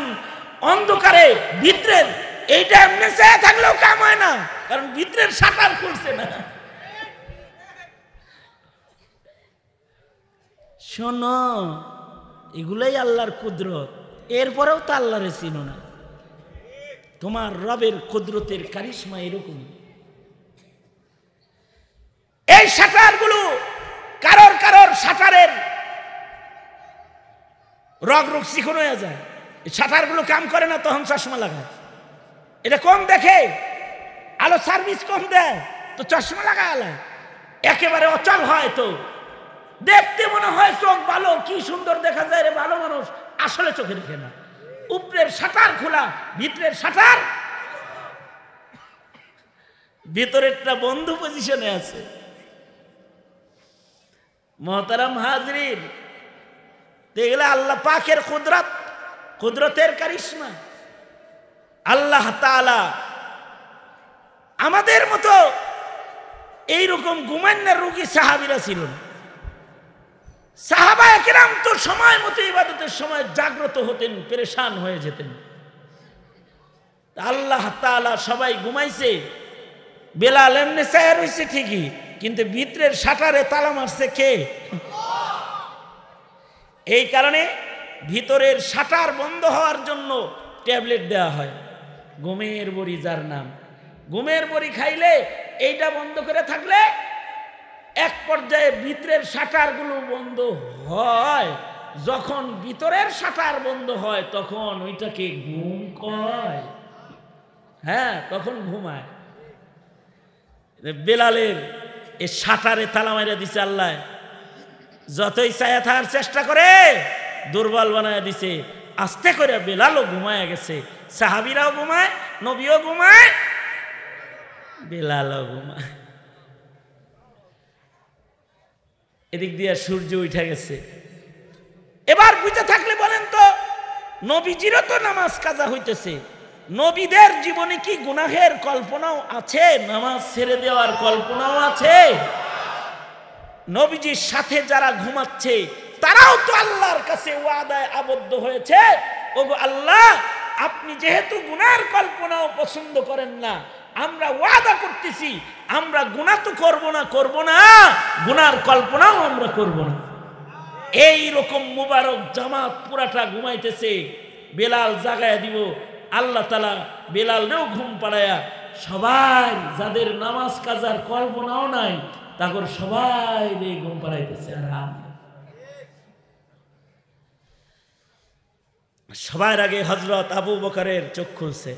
অন্ধকারে ভিতরের এইটা এমনি চেয়ে থাকলেও কাম হয় না, কারণ ভিতরের শাটার খুলছে না। শোনো, এগুলাই আল্লাহর কুদরত। এরপরেও তো আল্লাহরে চিনো না। তোমার রবের কুদরতের কারিশমা এরকম। এই শাটারগুলো কারোর কারোর শাটারের রগ রগ চিকন হয়ে যায়। এই শাটারগুলো কাম করে না, তখন চশমা লাগায়। এটা কম দেখে, আলো সার্ভিস কম দেয়, তো চশমা লাগায়। একেবারে অচল হয়, তো দেখতে মনে হয় চোখ ভালো, কি সুন্দর দেখা যায় রে ভালো মানুষ, আসলে চোখে দেখে না। উপরের শাটার খোলা, ভিতরের শাটার, ভিতরেরটা বন্ধ পজিশনে আছে। মোহতারাম হাজরিন, দেখলে আল্লাহ পাকের কুদরত, কুদরতের কারিশমা। আল্লাহ তাআলা আমাদের মতো এইরকম ঘুমান্নার রোগী সাহাবীরা ছিল না। সাহাবায়ে কেরাম তো সময় মতো ইবাদতের সময় জাগ্রত হতেন, পেরেশান হয়ে যেতেন। আল্লাহ তাআলা সবাই ঘুমাইছে, বেলাল এমনি চায় রইছে ঠিকই, কিন্তু ভিতরের শাটারে তালা মারছে কে? এই কারণে ভিতরের শাটার বন্ধ হওয়ার জন্য ট্যাবলেট দেওয়া হয়, ঘুমের বড়ি যার নাম। ঘুমের বড়ি খাইলে এইটা বন্ধ করে থাকলে এক পর্যায়ে ভিতরের শাটারগুলো বন্ধ হয়, যখন ভিতরের শাটার বন্ধ হয় তখন ওইটাকে ঘুম কয়। হ্যাঁ, তখন ঘুমায়। বেলালের এই শাটারে তালা মাইরা দিছে আল্লাহ, যতই ছায়া থাকার চেষ্টা করে দুর্বল বানায় দিছে। আস্তে করে বেলালও ঘুমায় গেছে, সাহাবীরাও ঘুমায়, নবীও ঘুমায়, বেলালও ঘুমায়। এদিক দিয়ে সূর্য উঠে গেছে। এবার বুঝতে থাকলে বলেন তো, নবীজিরও তো নামাজ কাজা হইতেছে, নবীদের জীবনে কি গুনাহের কল্পনাও আছে? নামাজ ছেড়ে দেওয়ার কল্পনাও আছে? নবীজির সাথে যারা ঘুমাচ্ছে তারাও তো আল্লাহর কাছে ওয়াদায় আবদ্ধ হয়েছে, ওগো আল্লাহ, আপনি যেহেতু গুনার কল্পনাও পছন্দ করেন না, আমরা ওয়াদা করতেছি আমরা গুনাহ তো করব না, গুনার কল্পনাও আমরা করব না। এই রকম মুবারক জামাত পুরাটা ঘুমাইতেছে, বেলাল জাগায়া দিব। আল্লাহ তাআলা বেলালরেও ঘুম পাড়ায়া সবাই যাদের নামাজ কাজার কল্পনাও নাই তাগর সবাই ঘুম পাড়াইতেছে। আর সবার আগে হযরত আবু বকরের চোখ খুলছে।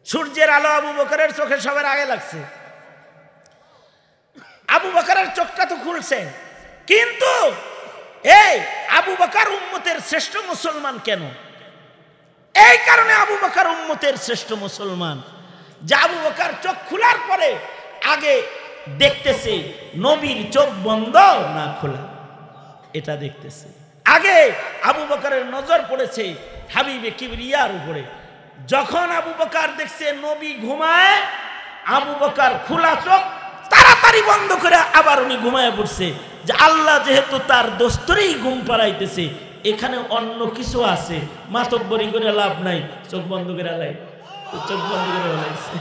সূর্যের আলো আবু বকরের চোখে সবার আগে লাগছে। আবু বকরের চোখটা তো খুলছে, কিন্তু এই আবু বকর উম্মতের শ্রেষ্ঠ মুসলমান কেন? এই কারণে আবু বকর উম্মতের শ্রেষ্ঠ মুসলমান যে আবু বকর চোখ খোলার পরে আগে দেখতেছে নবীর চোখ বন্ধ না খোলা, এটা দেখতেছে। আগে আবু বকরের নজর পড়েছে হাবিবে কিবরিয়ার উপরে। যখন আবু বকর দেখছে নবী ঘুমায়, আবু বকর খোলা চোখ তাড়াতাড়ি বন্ধ করে আবার উনি ঘুমায় পড়ছে, যে আল্লাহ যেহেতু তার দোস্তরেই ঘুম পাড়াইতেছে, এখানে অন্য কিছু আছে, মাতব্বরি করে লাভ নাই, চোখ বন্ধ করে লাই, চোখ বন্ধ করে লাইছে।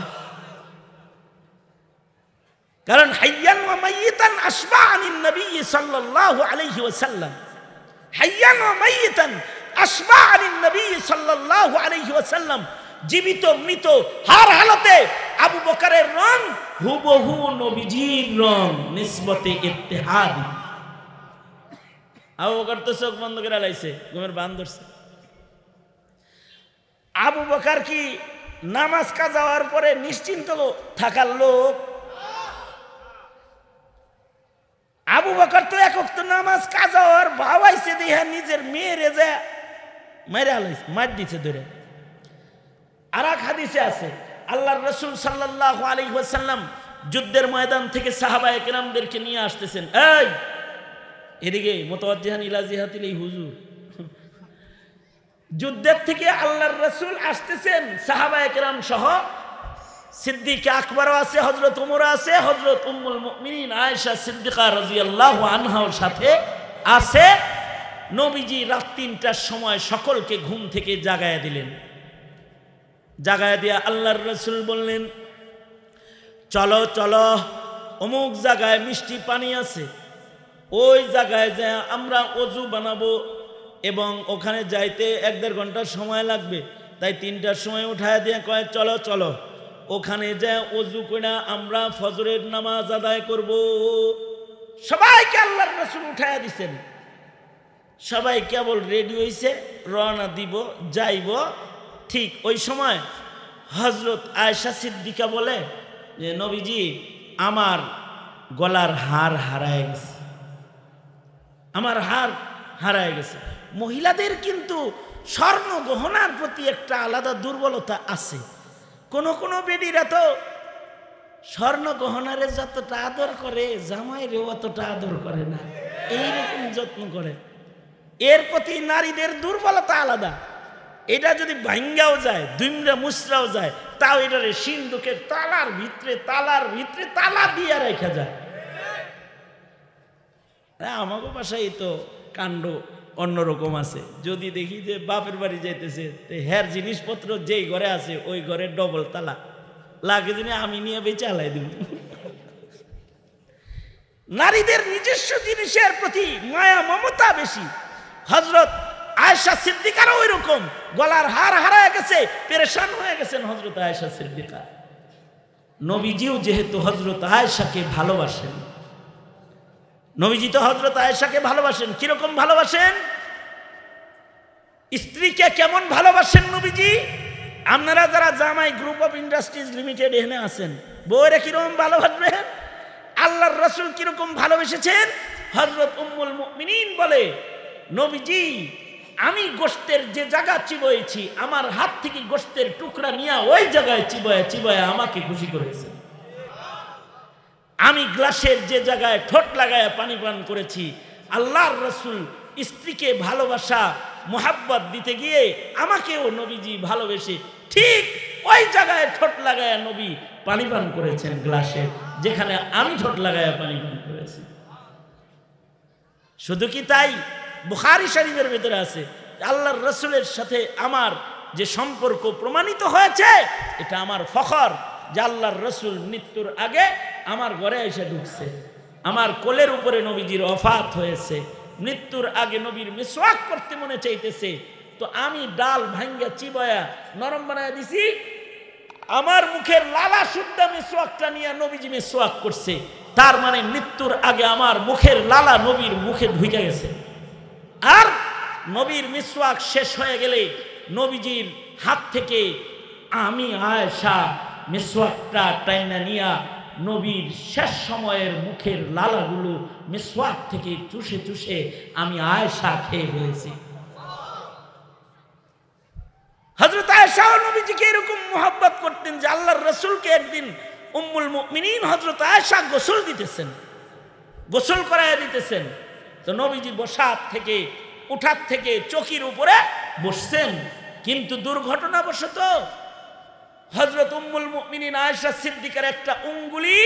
কারণ হাইয়ান ওয়া মাইয়িতান আশবা আনিন নবী সাল্লাল্লাহু আলাইহি ওয়াসাল্লাম, হাইয়ান ওয়া মাইয়িতান আশবা আনিন নবী সাল্লাল্লাহু আলাইহি ওয়াসাল্লাম, জীবিত মৃত হার হালতে আবু বকরের রং হুবহু নবীজির রং, নিসবতে ইত্তেহাদ। আবু বকর তো চোখ বন্ধ করে লাইছে, ঘুমের বান ধরছে। আবু বকর কি নামাজ কাজা হওয়ার পরে নিশ্চিন্ত থাকার লোক? আবু বকর তো এক ওয়াক্ত নামাজ কাজা হওয়ার ভাবাইছে দেখা নিজের মেয়েরে যে মাইরা লাইছে, মার দিছে ধরে। আর এক হাদিসে আছে আল্লাহর রাসূল সাল্লাল্লাহু আলাইহি ওয়াসাল্লাম যুদ্ধের ময়দান থেকে সাহাবায়ে কেরামদেরকে নিয়ে আসতেছেন। এই এদিকে মুতাওয়াজ্জিহান ইলা জিহাতিল হুজুর, যুদ্ধের থেকে আল্লাহর রাসূল আসতেছেন সাহাবায়ে কেরাম সহ, সিদ্দিক আকবর আছে, হযরত ওমর আছে, হযরত উম্মুল মুমিনিন আয়েশা সিদ্দিকা রাদিয়াল্লাহু আনহার সাথে আছে। নবীজি রাত ৩টার সময় সকলকে ঘুম থেকে জাগায়া দিলেন। জাগায়া দিয়া আল্লাহর রাসূল বললেন, চলো চলো, অমুক জায়গায় মিষ্টি পানি আছে, ওই জায়গায় যা আমরা অজু বানাবো এবং ওখানে যাইতে ১-১.৫ ঘন্টা সময় লাগবে, তাই ৩টার সময় উঠায় দিয়ে কয় চলো চলো, ওখানে যা অজু করে আমরা ফজরের নামাজ আদায় করব। সবাইকে আল্লাহর রাসূল উঠায় দিছেন, সবাই কেবল রেডি হইছে, রওনা দিব, যাইব। ঠিক ওই সময় হযরত আয়েশা সিদ্দিকা বলে যে নবীজি, আমার গলার হার হারায় গেছে, আমার হার হারায় গেছে। মহিলাদের কিন্তু স্বর্ণ গহনার প্রতি একটা আলাদা দুর্বলতা আছে। কোন কোন বেডিরা তো স্বর্ণ গহনারে যতটা আদর করে জামাইরেও অতটা আদর করে না, এইরকম যত্ন করে। এর প্রতি নারীদের দুর্বলতা আলাদা। এটা যদি ভাঙ্গাও যায়, দুমরা মুসরাও যায়, তাও এটারে সিন্ধুকের তালার ভিতরে তালা দিয়ে রেখা যায়। আমাকে বাসায় তো কাণ্ড অন্যরকম আছে। যদি দেখি যে বাপের বাড়ি যাইতেছে, হ্যার জিনিসপত্র যেই ঘরে আছে ওই ঘরে ডবল তালা লাগে, যিনি আমি নিয়ে বেঁচে আলাই দিব। নারীদের নিজস্ব জিনিসের প্রতি মায়া মমতা বেশি। হযরত আয়েশা সিদ্দিকারও ওই রকম, গলার হার হারায় গেছে, পেরেশান হয়ে গেছেন হযরত আয়েশা সিদ্দিকা। নবীজিও যেহেতু হযরত আয়েশাকে ভালোবাসেন, নবীজি তো হযরত আয়েশাকে ভালোবাসেন। কিরকম ভালোবাসেন? স্ত্রীকে কেমন ভালোবাসেন নবীজি? আপনারা যারা জামাই গ্রুপ অফ ইন্ডাস্ট্রিজ লিমিটেড এখানে আছেন, বউরে কিরকম ভালোবাসবেন? আল্লাহর রাসূল কিরকম ভালোবেসেছেন? হযরত উম্মুল মুমিনিন বলে, নবীজি আমি গোশতের যে জায়গা চিবয়েছি, আমার হাত থেকে গোশতের টুকরা নিয়ে ওই জায়গায় চিবয়ে চিবয়ে আমাকে খুশি করেছে। আমি গ্লাসের যে জায়গায় ঠোঁট লাগায় পানি পান করেছি, আল্লাহর রাসূল স্ত্রীকে ভালোবাসা মোহাব্বত দিতে গিয়ে আমাকেও নবীজি ভালোবেসে ঠিক ওই জায়গায় ঠোঁট লাগায় নবী পানি পান করেছেন, গ্লাসে যেখানে আমি ঠোঁট লাগায় পানি পান করেছি। শুধু কি তাই? বুখারী শরীফের ভিতরে আছে আল্লাহর রাসূলের সাথে আমার যে সম্পর্ক প্রমাণিত হয়েছে, এটা আমার ফখর যে আল্লাহর রাসূল মৃত্যুর আগে আমার ঘরে এসে ঢুকছে, আমার কোলের উপরে নবীজির ওফাত হয়েছে, মৃত্যুর আগে নবীর মিসওয়াক করতে মনে চাইতেছে, তো আমি ডাল ভাঙ্গা চিবয়া নরম বানায় দিছি, আমার মুখের লালা শুদ্ধা মিসওয়াকটা নিয়ে নবীজি মিসওয়াক করছে। তার মানে মৃত্যুর আগে আমার মুখের লালা নবীর মুখে ঢুকে গেছে। আর নবীর মিসওয়াক শেষ হয়ে গেলে নবীজির হাত থেকে আমি আয়েশা মিসওয়াকটা টাইনা নিয়া নবীর শেষ সময়ের মুখের লালাগুলো মিসওয়াক থেকে চুষে চুষে আমি আয়েশা খেয়ে ফেলেছি। হযরত আয়েশা নবীজিকে এরকম মোহাব্বত করতেন যে আল্লাহর রাসূলকে একদিন উম্মুল মুমিনিন হযরত আয়েশা গোসল দিতেছেন, গোসল করায় দিতেছেন, তো নবীজি বসার থেকে উঠার থেকে চকির উপরে বসছেন, কিন্তু দুর্ঘটনাবশত হযরত উম্মুল মুমিনিন আয়েশা সিদ্দিকার একটা আঙ্গুলি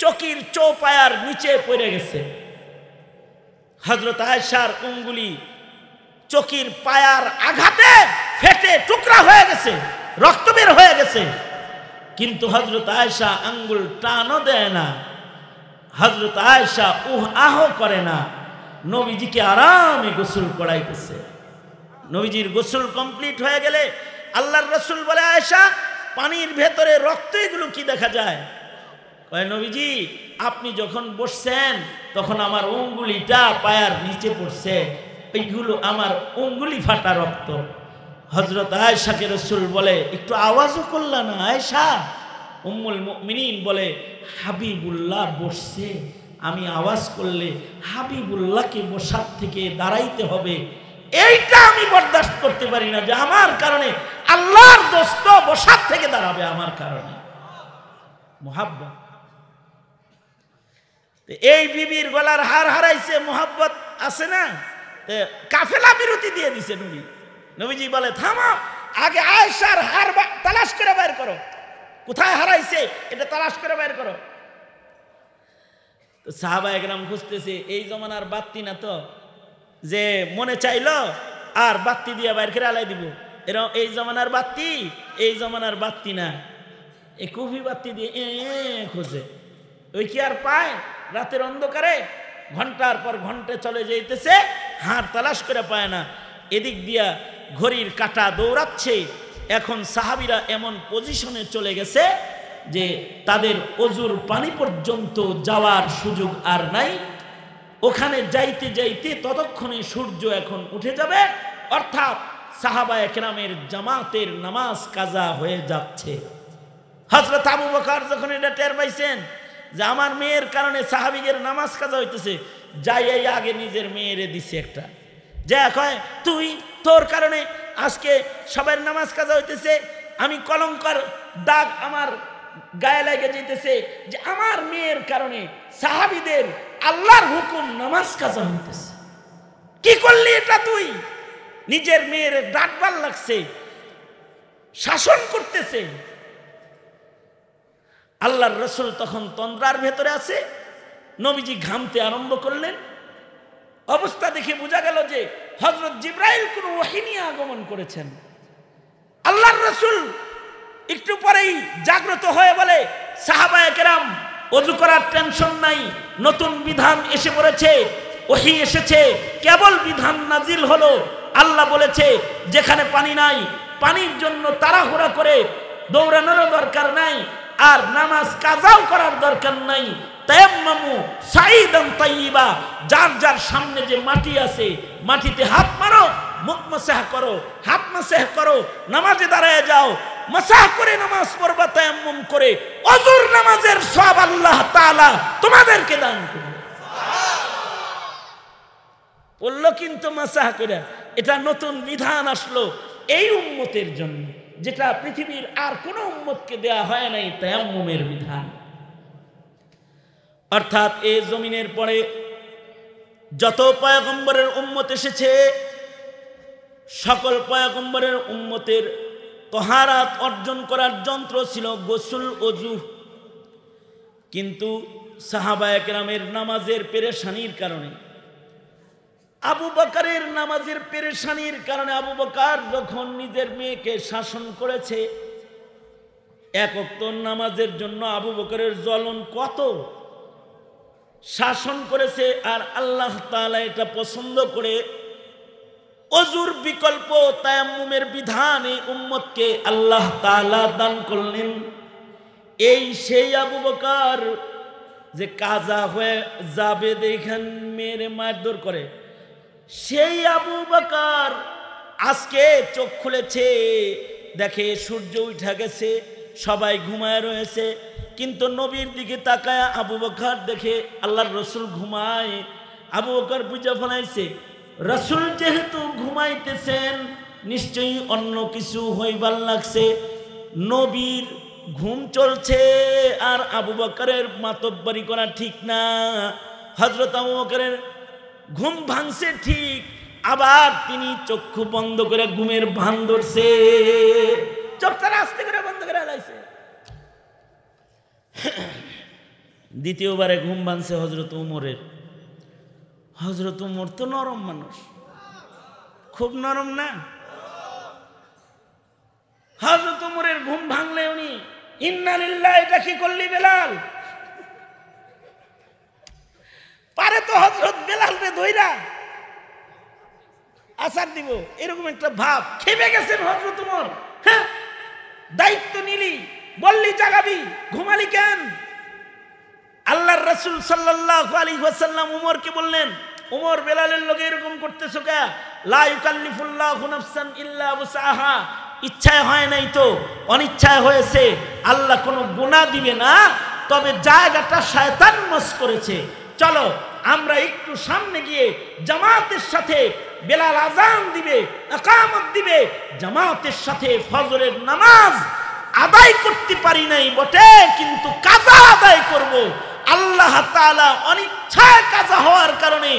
চকির চৌপায়ার নিচে পড়ে গেছে। হযরত আয়েশার আঙ্গুলি চকির পায়ার আঘাতে ফেটে টুকরা হয়ে গেছে, রক্ত বের হয়ে গেছে, কিন্তু হযরত আয়েশা আঙ্গুল টানও দেয় না, হযরত আয়েশা আহ করে না, নবীজিকে আরামে গোসল করাইতেছে। নবীজির গোসল কমপ্লিট হয়ে গেলে আল্লাহর রাসূল বলে, আয়েশা পানির ভেতরে রক্ত এগুলো কি দেখা যায়? কয়, নবীজি আপনি যখন বসছেন তখন আমার আঙ্গুলিটা পায়ার নিচে পড়ছে, এইগুলো আমার আঙ্গুলি ফাটা রক্ত। হযরত আয়েশাকে রাসূল বলে, একটু আওয়াজও করলা না আয়েশা? উম্মুল মুমিনিন বলে, হাবিবুল্লাহ বসছে, আমি আওয়াজ করলে হাবিবুল্লাহকে বসার থেকে দাঁড়াইতে হবে, এইটা আমি বরদাস্ত করতে পারি না যে আমার কারণে আল্লাহর দোস্ত বসার থেকে দাঁড়াবে আমার কারণে। মুহাব্বত। এই বিবির গলার হার হারাইছে, মুহাব্বত আছে না, কাফেলা বিরতি দিয়ে দিছে নবী। নবীজি বলে, থামো, আগে আয়েশার হার তালাশ করে বের করো, কোথায় হারাইছে এটা তালাশ করে বের করো। তো সাহাবায়ে কেরাম খুঁজতেছে, এই জমানার বাত্তি না তো যে মনে চাইলো আর বাত্তি দিয়ে বাইর করে আলাই দিব, এরকম এই জমানার বাত্তি, এই জমানার বাত্তি না, এই কফি বাত্তি দিয়ে খোঁজে, ওই কি আর পায়? রাতের অন্ধকারে ঘন্টার পর ঘন্টা চলে যাইতেছে, হার তালাশ করে পায় না। এদিক দিয়া ঘড়ির কাঁটা দৌড়াচ্ছে। এখন সাহাবীরা এমন পজিশনে চলে গেছে যে তাদের অজুর পানি পর্যন্ত যাওয়ার সুযোগ আর নাই। ওখানে যাইতে যাইতে ততক্ষণে সূর্য এখন উঠে যাবে, অর্থাৎ সাহাবায়ে কেরামের জামাতের নামাজ কাজা হয়ে যাচ্ছে। হযরত আবু বকর যখন এটা টের পাইছেন যে আমার মেয়ের কারণে সাহাবীদের নামাজ কাজা হইতেছে, যাই আগে নিজের মেয়েরে দিছে একটা, যা কয়, তুই তোর কারণে আজকে সবার নামাজ কাজা হইতেছে, আমি কলঙ্কর দাগ আমার গায়ে লাগে যেতেছে যে আমার মেয়ের কারণে সাহাবীদের আল্লাহর হুকুম নামাজ কাজা হইতেছে। কি করলি এটা তুই? নিজের মেয়ের ডাকবার লাগছে, শাসন করতেছে। আল্লাহর রাসূল তখন তন্দ্রার ভেতরে আছে, নবীজি ঘামতে আরম্ভ করলেন। অবস্থা দেখে বোঝা গেল যে হযরত জিবরাইল কোন ওহী নিয়ে আগমন করেছেন। আল্লাহর রাসূল একটু পরেই জাগ্রত হয়ে বলে, সাহাবায়ে কেরাম ওযু করার টেনশন নাই, নতুন বিধান এসে পড়েছে, ওহী এসেছে, কেবল বিধান নাজিল হলো। আল্লাহ বলেছে যেখানে পানি নাই, পানির জন্য তাড়াহুড়া করে দৌড়ানোর দরকার নাই, আর নামাজ কাজাও করার দরকার নাই। তায়াম্মামু সাইদান তাইয়িবা, যার যার সামনে যে মাটি আছে মাটিতে হাত মারো, মুখ মাসাহ করো, হাত মাসাহ করো, নামাজে দাঁড়ায় যাও, মাসাহ করে নামাজ পড়বা তায়াম্মুম করে, ওযুর নামাজের সওয়াব আল্লাহ তাআলা তোমাদেরকে দান করবে। বললো কিন্তু মাসাহ করে, এটা নতুন বিধান আসলো এই উম্মতের জন্য, যেটা পৃথিবীর আর কোনো উম্মতকে দেয়া হয় নাই, তায়াম্মুমের বিধান। অর্থাৎ এই জমিনের পরে যত পয়গম্বরের উম্মত এসেছে, সকল পয়গম্বরের উম্মতের তহারাত অর্জন করার যন্ত্র ছিল গোসল, ওযু। কিন্তু সাহাবায়ে কেরামের নামাজের পেরেশানির কারণে, আবু বকরের নামাজের পেরেশানির কারণে, আবু বকর যখন নিজের মেয়েকে শাসন করেছে, এক ওয়াক্ত নামাজের জন্য আবু বকরের জ্বলন কত, শাসন করেছে। আর আল্লাহ তাআলা এটা পছন্দ করে ওযুর বিকল্প তায়াম্মুমের বিধান এই উম্মতকে আল্লাহ তাআলা দান করলেন। এই সেই আবু বকর যে কাজা হয়ে যাবে দেখেন মেরে মারধর করে, সেই আবু বকর আজকে চোখ খুলেছে, দেখে সূর্য উঠে গেছে, সবাই ঘুমায় রয়েছে, কিন্তু নবীর দিকে তাকায় আবু বকর দেখে আল্লাহর রসুল ঘুমায়। আবু বকর বুঝে ফেলাইছে রসুল যেহেতু ঘুমাইতেছেন, নিশ্চয়ই অন্য কিছু হইবার লাগছে, নবীর ঘুম চলছে আর আবু বকরের মাতব্বরি করা ঠিক না। হযরত আবু বকরের ঘুম ভাঙছে ঠিক, আবার তিনি চক্ষু বন্ধ করে ঘুমের ভান ধরছে, চোখটা আস্তে করে বন্ধ করে লাইছে। দ্বিতীয়বারে ঘুম ভাঙছে হযরত উমরের। হযরত উমর তো নরম মানুষ, খুব নরম না? হযরত উমরের ঘুম ভাঙলে উনি ইন্না লিল্লাহি, এটা কি করলি বেলাল? পারে তো হযরত বেলাল রে ধইরা আসার দিব, এরকম একটা ভাব। খেপে গেছেন হযরত উমর। হ্যাঁ, দায়িত্ব নিলি, বললি জাগাবি, ঘুমালি কেন? আল্লাহর রাসূল সাল্লাল্লাহু আলাইহি ওয়াসাল্লাম উমরকে বললেন, উমর বেলালের লগে এরকম করতেছো কে? লা ইউকাল্লিফুল্লাহু নাফসান ইল্লা উসআহা, ইচ্ছায় হয় নাই তো, অনিচ্ছায় হয়েছে, আল্লাহ কোনো গুনাহ দিবে না, তবে জায়গাটা শয়তান মস করেছে। চলো আমরা একটু সামনে গিয়ে জামাতের সাথে, বেলাল আযান দিবে, ইকামত দিবে, জামাতের সাথে ফজরের নামাজ আদায় করতে পারি নাই বটে, কিন্তু কাজা আদায় করব। আল্লাহ তাআলা অনিচ্ছায় কাজা হওয়ার কারণে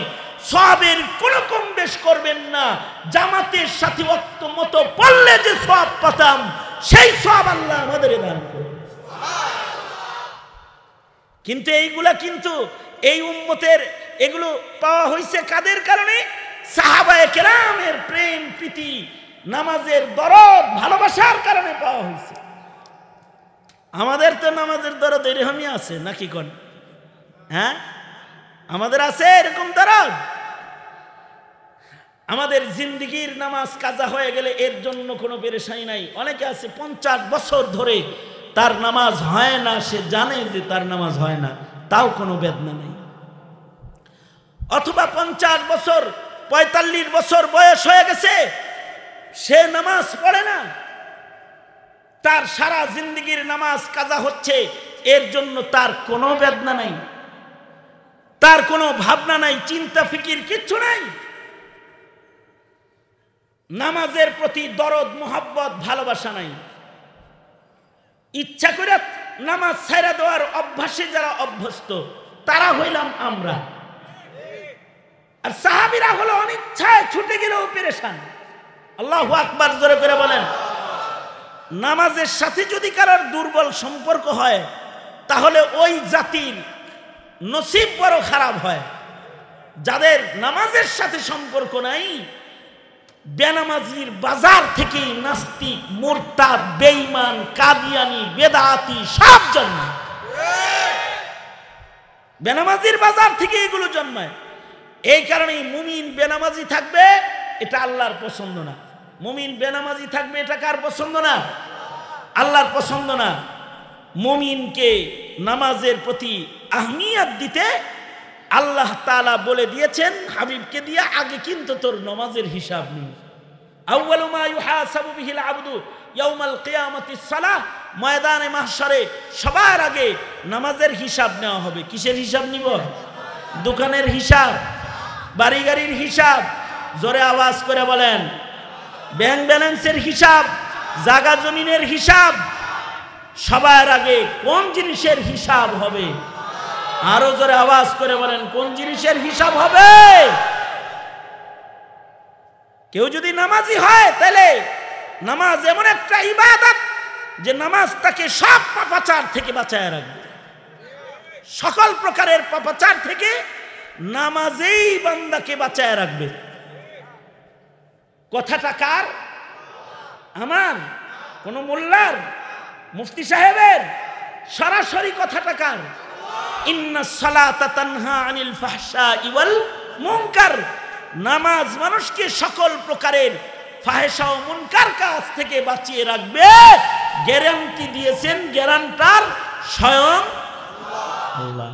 সওয়াবের কোনো কম বেশ করবেন না। জামাতের সাথে ওয়াক্ত মতো পড়লে যে সওয়াব পেতাম, সেই সওয়াব আল্লাহ আমাদের দান করুন। কিন্তু এইগুলা কিন্তু এই উম্মতের এগুলো পাওয়া হয়েছে কাদের কারণে? সাহাবায়ে কেরামের প্রেম প্রীতি, নামাজের দরদ ভালোবাসার কারণে পাওয়া হয়েছে। আমাদের তো নামাজের দরদ এরকমই আছে নাকি কোন? হ্যাঁ, আমাদের আছে এরকম দরদ? আমাদের জিন্দেগির নামাজ কাজা হয়ে গেলে এর জন্য কোনো পেরেশানি নাই। অনেকে আছে 50 বছর ধরে তার নামাজ হয় না, সে জানে যে তার নামাজ হয় না, তাও কোনো বেদনা নেই। অথবা 50 বছর 45 বছর বয়স হয়ে গেছে, সে নামাজ পড়ে না, তার সারা জিন্দেগির নামাজ কাজা হচ্ছে, এর জন্য তার কোনো বেদনা নাই, তার কোনো ভাবনা নাই, চিন্তা ফিকির কিচ্ছু নাই। নামাজের প্রতি দরদ মোহাব্বত ভালোবাসা নাই। ইচ্ছা করে নামাজ ছাইরা দেওয়ার অভ্যাসে যারা অভ্যস্ত, তারা হইলাম আমরা। আর সাহাবীরা হলো অনিচ্ছায় ছুটে গেলেও পেরেশান। আল্লাহু আকবার জোরে করে বলেন। নামাজের সাথে যদি কারোর দুর্বল সম্পর্ক হয়, তাহলে ওই জাতির নসিব বড় খারাপ হয়। যাদের নামাজের সাথে সম্পর্ক নাই, বেনামাজির বাজার থেকে নাস্তিক, মুরতাদ, বেঈমান, কাদিয়ানি, বেদাতি সব জন্মায়। বেনামাজির বাজার থেকে এগুলো জন্মায়। এই কারণেই মুমিন বেনামাজি থাকবে, এটা আল্লাহর পছন্দ না। মুমিন বেনামাজি থাকবে, এটা কার পছন্দ না? আল্লাহর পছন্দ না। মুমিনকে নামাজের প্রতি আহমিয়ত দিতে আল্লাহ তাআলা বলে দিয়েছেন হাবিবকে দিয়ে, আগে কিন্তু তোর নামাজের হিসাব নেই। আউয়ালু মা ইউহাসাবু বিহিল আবদু ইয়াউমাল কিয়ামাতিস সালাহ, ময়দানে মাহশারে সবার আগে নামাজের হিসাব নেওয়া হবে। কিসের হিসাব নিব? দোকানের হিসাব, বাড়ি গাড়ির হিসাব, জোরে আওয়াজ করে বলেন, ব্যাংক ব্যালেন্সের হিসাব, জায়গা জমিনের হিসাব। সবার আগে কোন জিনিসের হিসাব হবে? আরো জোরে আওয়াজ করে বলেন, কোন জিনিসের হিসাব হবে? কেউ যদি নামাজি হয় তাহলে নামাজ এমন একটা ইবাদত যে নামাজ তাকে সব পাপাচার থেকে বাঁচায় রাখবে। সকল প্রকারের পাপাচার থেকে নামাজেই বান্দাকে বাঁচায় রাখবে। কথাটা কার? আমার? কোন মোল্লার, মুফতি সাহেবের? সরাসরি কথাটা কার? ইন্নাস সালাতা তানহা আনিল ফাহশাই ওয়াল মুনকার, নামাজ মানুষকে সকল প্রকারের ফাহেশা ও মুনকার কাজ থেকে বাঁচিয়ে রাখবে। গ্যারান্টি দিয়েছেন গ্যারান্টার স্বয়ং আল্লাহ।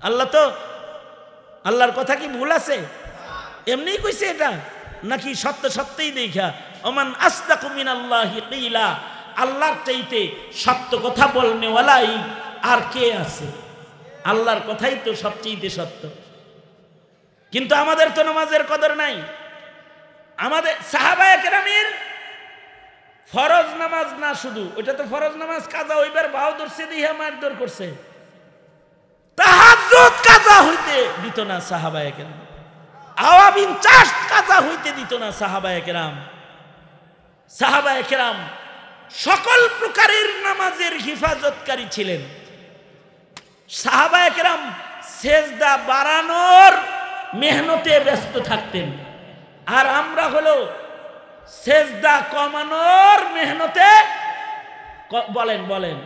আল্লাহ তো, আল্লাহর কথা কি ভুল আছে? এমনিই কইছে এটা নাকি সত্য সত্যই দেখা? ওমান আসদাকু মিনাল্লাহি কিলা, আল্লাহর চাইতে সত্য কথা বলনেওয়ালাই আর কে আছে? আল্লাহর কথাই তো সবচেয়ে সত্য। কিন্তু আমাদের তো নামাজের কদর নাই। আমাদের সাহাবায়ে কেরামের ফরজ নামাজ না, শুধু ওইটা তো ফরজ নামাজ, কাজা হইবার ভাও ধরছে দিয়া মারধর করছে। তাহাজ্জুদ কাজা হইতে দিত না সাহাবায়ে কেরাম, আওয়াবিন চাষ কাজা হইতে দিত না সাহাবায়ে কেরাম। সাহাবায়ে কেরাম সকল প্রকারের নামাজের হিফাজতকারী ছিলেন। সাহাবায়ে কেরাম সেজদা বাড়ানোর মেহনতে ব্যস্ত থাকতেন, আর আমরা হলো সেজদা কমানোর মেহনতে। বলেন বলেন,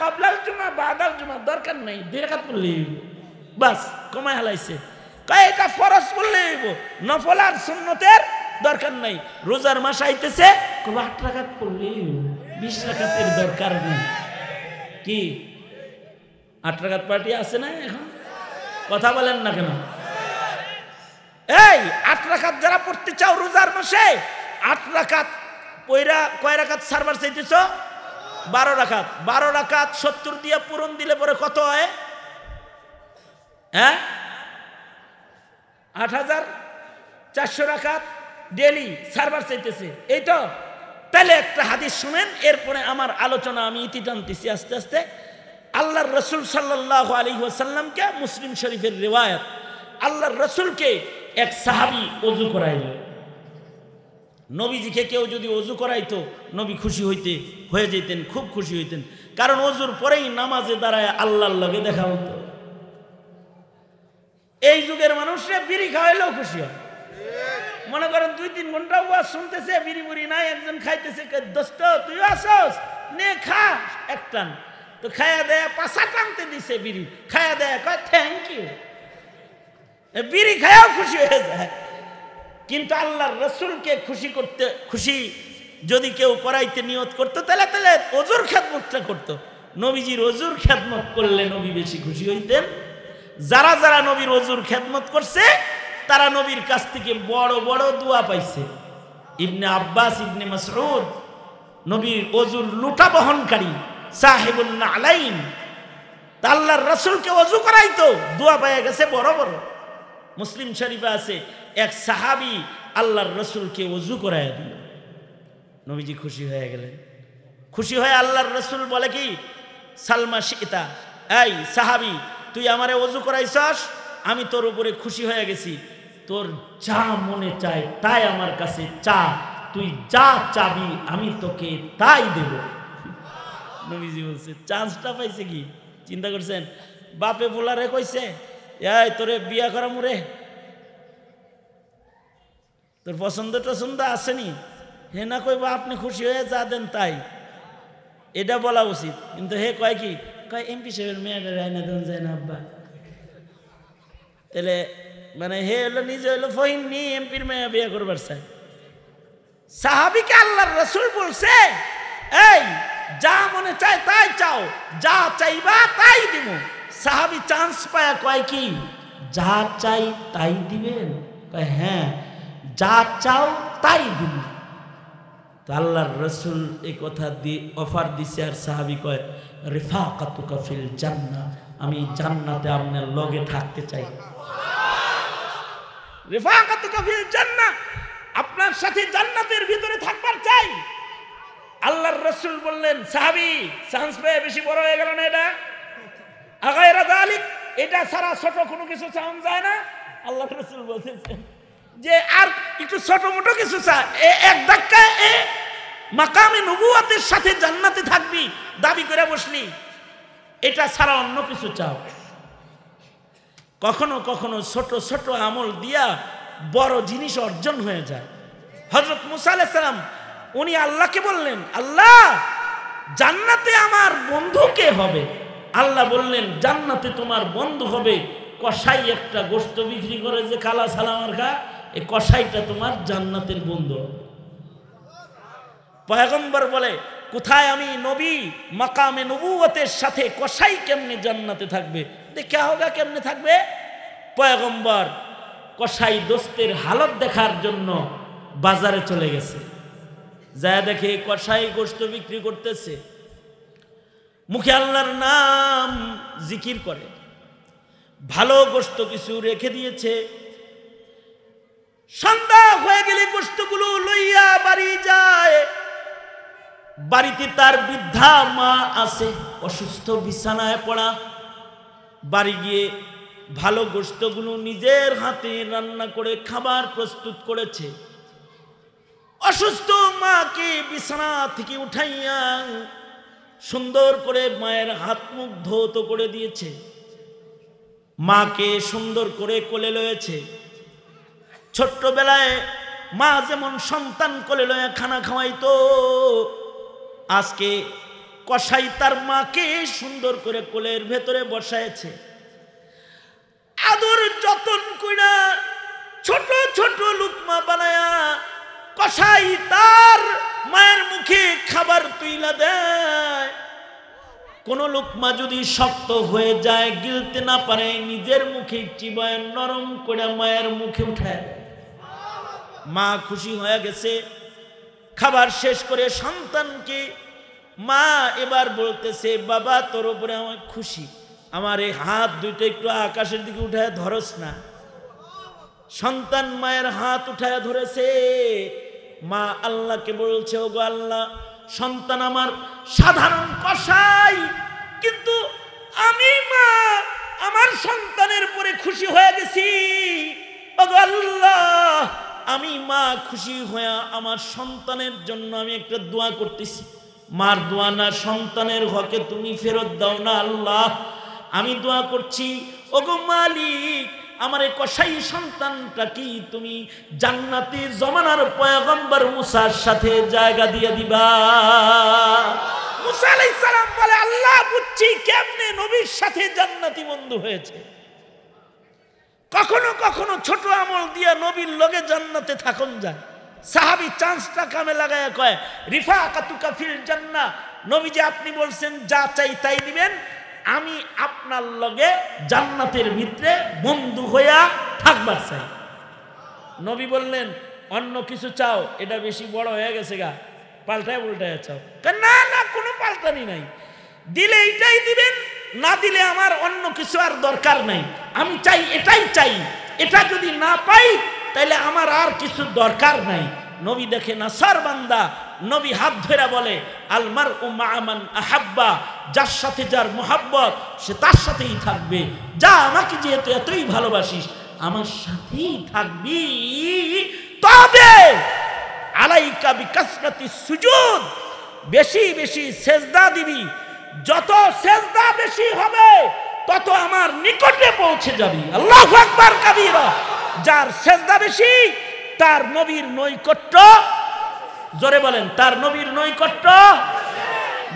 কবলাল জুমা বাদাল জুমা দরকার নেই, 2 রাকাত পড়লেই বাস, কমায় হালাইছে। এটা ফরজ পড়লেই, নফল আর সুন্নতের দরকার নাই। রোজার মাস আইতেছে, 8 রাকাত পড়লেই, 20 রাকাতের দরকার নেই। কি 8 রাকাত পার্টি আছে না এখন? কথা বলেন না কেন? এই 8 রাকাত যারা পড়তে চাও রোজার মাসে, 8 রাকাত পয়রা কয় রাকাত সারবার চাইতেছ? 12 রাকাত। 12 রাকাত 70 দিয়ে পূরণ দিলে পরে কত হয়? 8400 রাকাত ডেলি সারবার চাইতেছে, এই তো। তাহলে একটা হাদিস শুনেন, এরপরে আমার আলোচনা আমি ইতি টানতেছি আস্তে আস্তে। আল্লাহর রসুল সাল্লাল্লাহু আলাইহি ওয়াসাল্লামকে, মুসলিম শরীফের রিওয়ায়াত, আল্লাহর রসুলকে এক সাহাবী ওযু করাইল। নবীজিকে কেউ যদি ওযু করাইতো, নবী খুশি হয়ে যেতেন, খুব খুশি হইতেন। কারণ ওযুর পরেই নামাজে দাঁড়ায় আল্লাহর লগে দেখা হতো। এই যুগের মানুষরা বিড়ি খাওয়াইলেও খুশি হয়। মনে করেন 2-3 ঘন্টা ওয়াজ শুনতেছে, বিড়ি বুড়ি নাই, একজন খাইতেছে, দোস্ত তুইও আসস, নে খা একটান। তো খায়া দেয়া পাশা টানতে দিছে, বিড়ি খায়া দেয়া কয় থ্যাংক ইউ, বিড়ি খায়াও খুশি হয়ে যায়। কিন্তু আল্লাহর রসুলকে খুশি যদি কেউ করাইতে নিয়ত করতো, তাহলে ওযুর খেদমতটা করতো। নবীজির ওযুর খেদমত করলে নবী বেশি খুশি হইতেন। যারা যারা নবীর ওযুর খেদমত করছে তারা নবীর কাছ থেকে বড় বড় দোয়া পাইছে। ইবনে আব্বাস, ইবনে মাসউদ, নবীর ওযুর লুটা বহনকারী সাহেবুন নালাইন, আল্লাহর রাসূলকে ওযু করাইতো, দোয়া পাইয়া গেছে বড় বড়। মুসলিম শরীফে আছে, এক সাহাবী আল্লাহর রাসূলকে ওযু করাইয়া দিল, নবীজি খুশি হয়ে গেলেন। খুশি হয়ে আল্লাহর রাসূল বলে কি, সালমা শিতা, এই সাহাবী তুই আমারে ওযু করাইছস, আমি তোর উপরে খুশি হয়ে গেছি, তোর যা মনে চায় তাই আমার কাছে চা, তুই যা চাবি আমি তোকে তাই দেব। নবীজি বলছে চান্সটা পাইছে কি, চিন্তা করছেন? বাপে বলারে কইছে, এই তোরে বিয়া করা মুরে, তোর পছন্দ টছন্দ আসেনি, হে না কইবা আপনি খুশি হয়ে যা দেন তাই, এটা বলা উচিত। কিন্তু হে কয় কি, কয় এমপি সাহেবের মেয়েটা রায়না দেন যায় না আব্বা। তাহলে মানে হে হলো নিজে হলো ফহিম নি এমপির মেয়ে বিয়ে করবার চাই। সাহাবীকে আল্লাহর রাসূল বলছে, এই যা মনে চায় তাই চাও, যা চাইবা তাই দিব। সাহাবী চান্স পায়া কয় কি, যা চাই তাই দিবেন? কয় হ্যাঁ, যা চাও তাই দিব। আল্লাহর রাসূল এই কথা দিয়ে অফার দিছে, আর সাহাবী কয় রিফাকাতুকা ফিল জান্নাহ, আমি জান্নাতে আপনার লগে থাকতে চাই। রিফাকাতুকা ফিল জান্নাহ, আপনার সাথে জান্নাতের ভিতরে থাকবার চাই। আল্লাহর রাসূল বললেন, সাহাবী চান্স পেয়ে বেশি বড় হয়ে গেল না এটা? আগায়রা যালিক, এটা ছাড়া ছোট কোনো কিছু চাওয়া যায় না? আল্লাহর রাসূল বলতেছেন যে আর একটু ছোট মোটো কিছু চা, এক ধাক্কায় মাকামে নবুয়তের সাথে জান্নাতে থাকবি দাবি করে বসলি, এটা ছাড়া অন্য কিছু চাও। কখনো কখনো ছোট ছোট আমল দিয়া বড় জিনিস অর্জন হয়ে যায়। হযরত মুসা আলাইহিস সালাম উনি আল্লাহকে বললেন, আল্লাহ জান্নাতে আমার বন্ধু কে হবে? আল্লাহ বললেন, জান্নাতে তোমার বন্ধু হবে কসাই একটা গোশত বিক্রি করে যে কালা সালামার খা, এই কসাইটা তোমার জান্নাতের বন্ধু। পয়গম্বর বলে, কোথায় আমি নবী মাকামে নবুয়তের সাথে কসাই কেমনে জান্নাতে থাকবে? দেখা হোগা কেমনে থাকবে? পয়গম্বর কসাই দোস্তের হালত দেখার জন্য বাজারে চলে গেছে, যা দেখে কসাই গোশত বিক্রি করতেছে, মুখে আল্লাহর নাম জিকির করে, ভালো গোশত কিছু রেখে দিয়েছে। সন্ধ্যা হয়ে গেলে গোশতগুলো লইয়া বাড়ি যায়। বাড়িতে তার বৃদ্ধা মা আছে, অসুস্থ, বিছানায় পড়া। বাড়ি গিয়ে ভালো গোশতগুলো নিজের হাতে রান্না করে খাবার প্রস্তুত করেছে। অসুস্থ মাকে বিছানা থেকে উঠাইয়া সুন্দর করে মায়ের হাত মুখ ধৌত করে দিয়েছে, মাকে সুন্দর করে কোলে লয়েছে। ছোট্টবেলায় মা যেমন সন্তান কোলে লয়ে খানা খাওয়াইতো, আজকে কসাই তার মাকে সুন্দর করে কোলের ভেতরে বসাইছে। আদর যতন কইরা ছোট ছোট লুকমা বানায়া কসাই তার মায়ের মুখে খাবার তুইলা দেয়। কোন লুকমা যদি শক্ত হয়ে যায়, গিলতে না পারে, নিজের মুখে চিবায় নরম করে মায়ের মুখে উঠায়। মা খুশি হয়ে গেছে। খাবার শেষ করে সন্তানকে মা এবার বলতেছে, বাবা তোর উপরে আমার খুশি, আমার এই হাত দুইটা একটু আকাশের দিকে উঠায় ধরস না। সন্তান মায়ের হাত উঠায় ধরেছে। মা আল্লাহকে বলছে, ওগো আল্লাহ, সন্তান আমার সাধারণ কসাই, কিন্তু আমি মা আমার সন্তানের উপরে খুশি হয়ে গেছি। ওগো আল্লাহ, আমি মা খুশি হয়ে আমার সন্তানের জন্য আমি একটা দোয়া করতেছি। মার দোয়া না, সন্তানের হকে তুমি ফেরত দাও না আল্লাহ। আমি দোয়া করছি, ওগো মালিক, আমার এই কসাই সন্তানটা কি তুমি জান্নাতি জমানার পয়গম্বর মুসার সাথে জায়গা দিয়ে দিবা। মুসা আলাইহিস সালাম বলে, আল্লাহ বুঝছি কেমনে নবীর সাথে জান্নাতি বন্ধু হয়েছে। কখনো কখনো ছোট আমল দিয়া নবীর লগে জান্নাতে থাকুন যায়। সাহাবী চান্সটা কামে লাগায়া কয়, রিফাকাতুকা ফিল জান্নাহ, নবী যে আপনি বলছেন যা চাই তাই দিবেন, আমি আপনার লগে জান্নাতের ভিতরে বন্ধু হইয়া থাকবার চাই। নবী বললেন, অন্য কিছু চাও, এটা বেশি বড় হয়ে গেছে গা, পাল্টায় উল্টায় চাও। না না, কোনো পাল্টানি নাই, দিলে এটাই দিবেন, না দিলে আমার অন্য কিছু আর দরকার নাই, আমি চাই এটাই চাই, এটা যদি না পাই তাহলে আমার আর কিছু দরকার নাই। নবী দেখে না সার বান্দা, নবী হাত ধরে বলে, আল মারউ মা মান আহাব্বা, যার সাথে যার মোহাব্বত সে তার সাথেই থাকবে। যা আমাকে যেহেতু এতই ভালোবাসিস, আমার সাথেই থাকবি। তবে আলাইকা বিকাসরাতি সুজুদ, বেশি বেশি সেজদা দিবি। যত সেজদা বেশি হবে তত আমার নিকটে পৌঁছে যাবি। আল্লাহু আকবার কাবীরা। যার সেজদা বেশি তার নবীর নৈকট্য, জোরে বলেন, তার নবীর নৈকট্য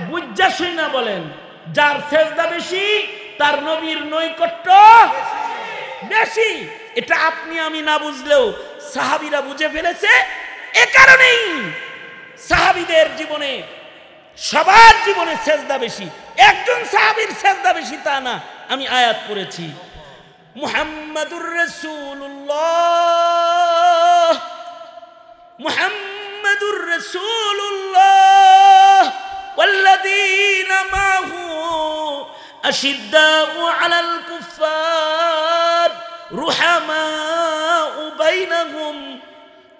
বুঝা শুনা বলেন, যার সেজদা বেশি তার নবীর নৈকট্য বেশি। এটা আপনি আমি না বুঝলেও সাহাবীরা বুঝে ফেলেছে। এ কারণেই সাহাবীদের জীবনে সবার জীবনে সেজদা বেশি, একজন সাহাবীর সেজদা বেশি তা না। আমি আয়াত পড়েছি, মুহাম্মাদুর রাসূলুল্লাহ, মুহাম্মাদুর রাসূলুল্লাহ ওয়াল্লাযীনা মাহু আশিদ্দাউ আলাল কুফফার রুহামাউ বাইনাহুম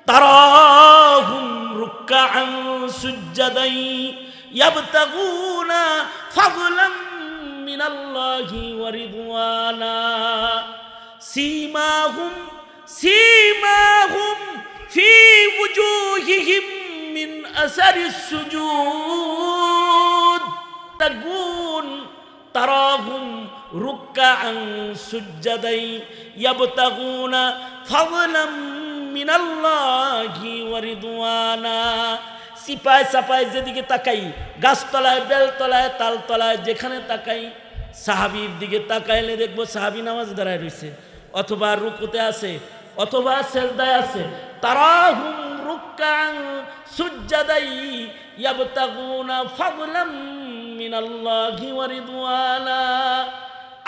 তারাহুম রুকআন সুজদান ইয়াবতাগুনা ফাযলাম মিনাল্লাহি ওয়া রিদওয়ানা সীমাহুম ফি ওয়ুজুহিহিম মিন আসারিস সুজুদ তাগুন তারাহুম রুকআন সুজদান ইয়াবতাগুনা ফাযলাম মিনাল্লাহি ওয়া রিদওয়ানা। সিপায় সাপায় যেদিকে তাকাই, গাছতলায়, বেলতলায়, তালতলায়, যেখানে তাকাই, সাহাবীর দিকে তাকাইলে দেখবো সাহাবী নামাজ দাঁড়ায় রয়েছে, অথবা রুকুতে আছে, অথবা সেজদায় আছে। তারাহুম রুকআন সুজদান ইয়াবতাগুনা ফাযলাম মিনাল্লাহি ওয়া রিদওয়ানা।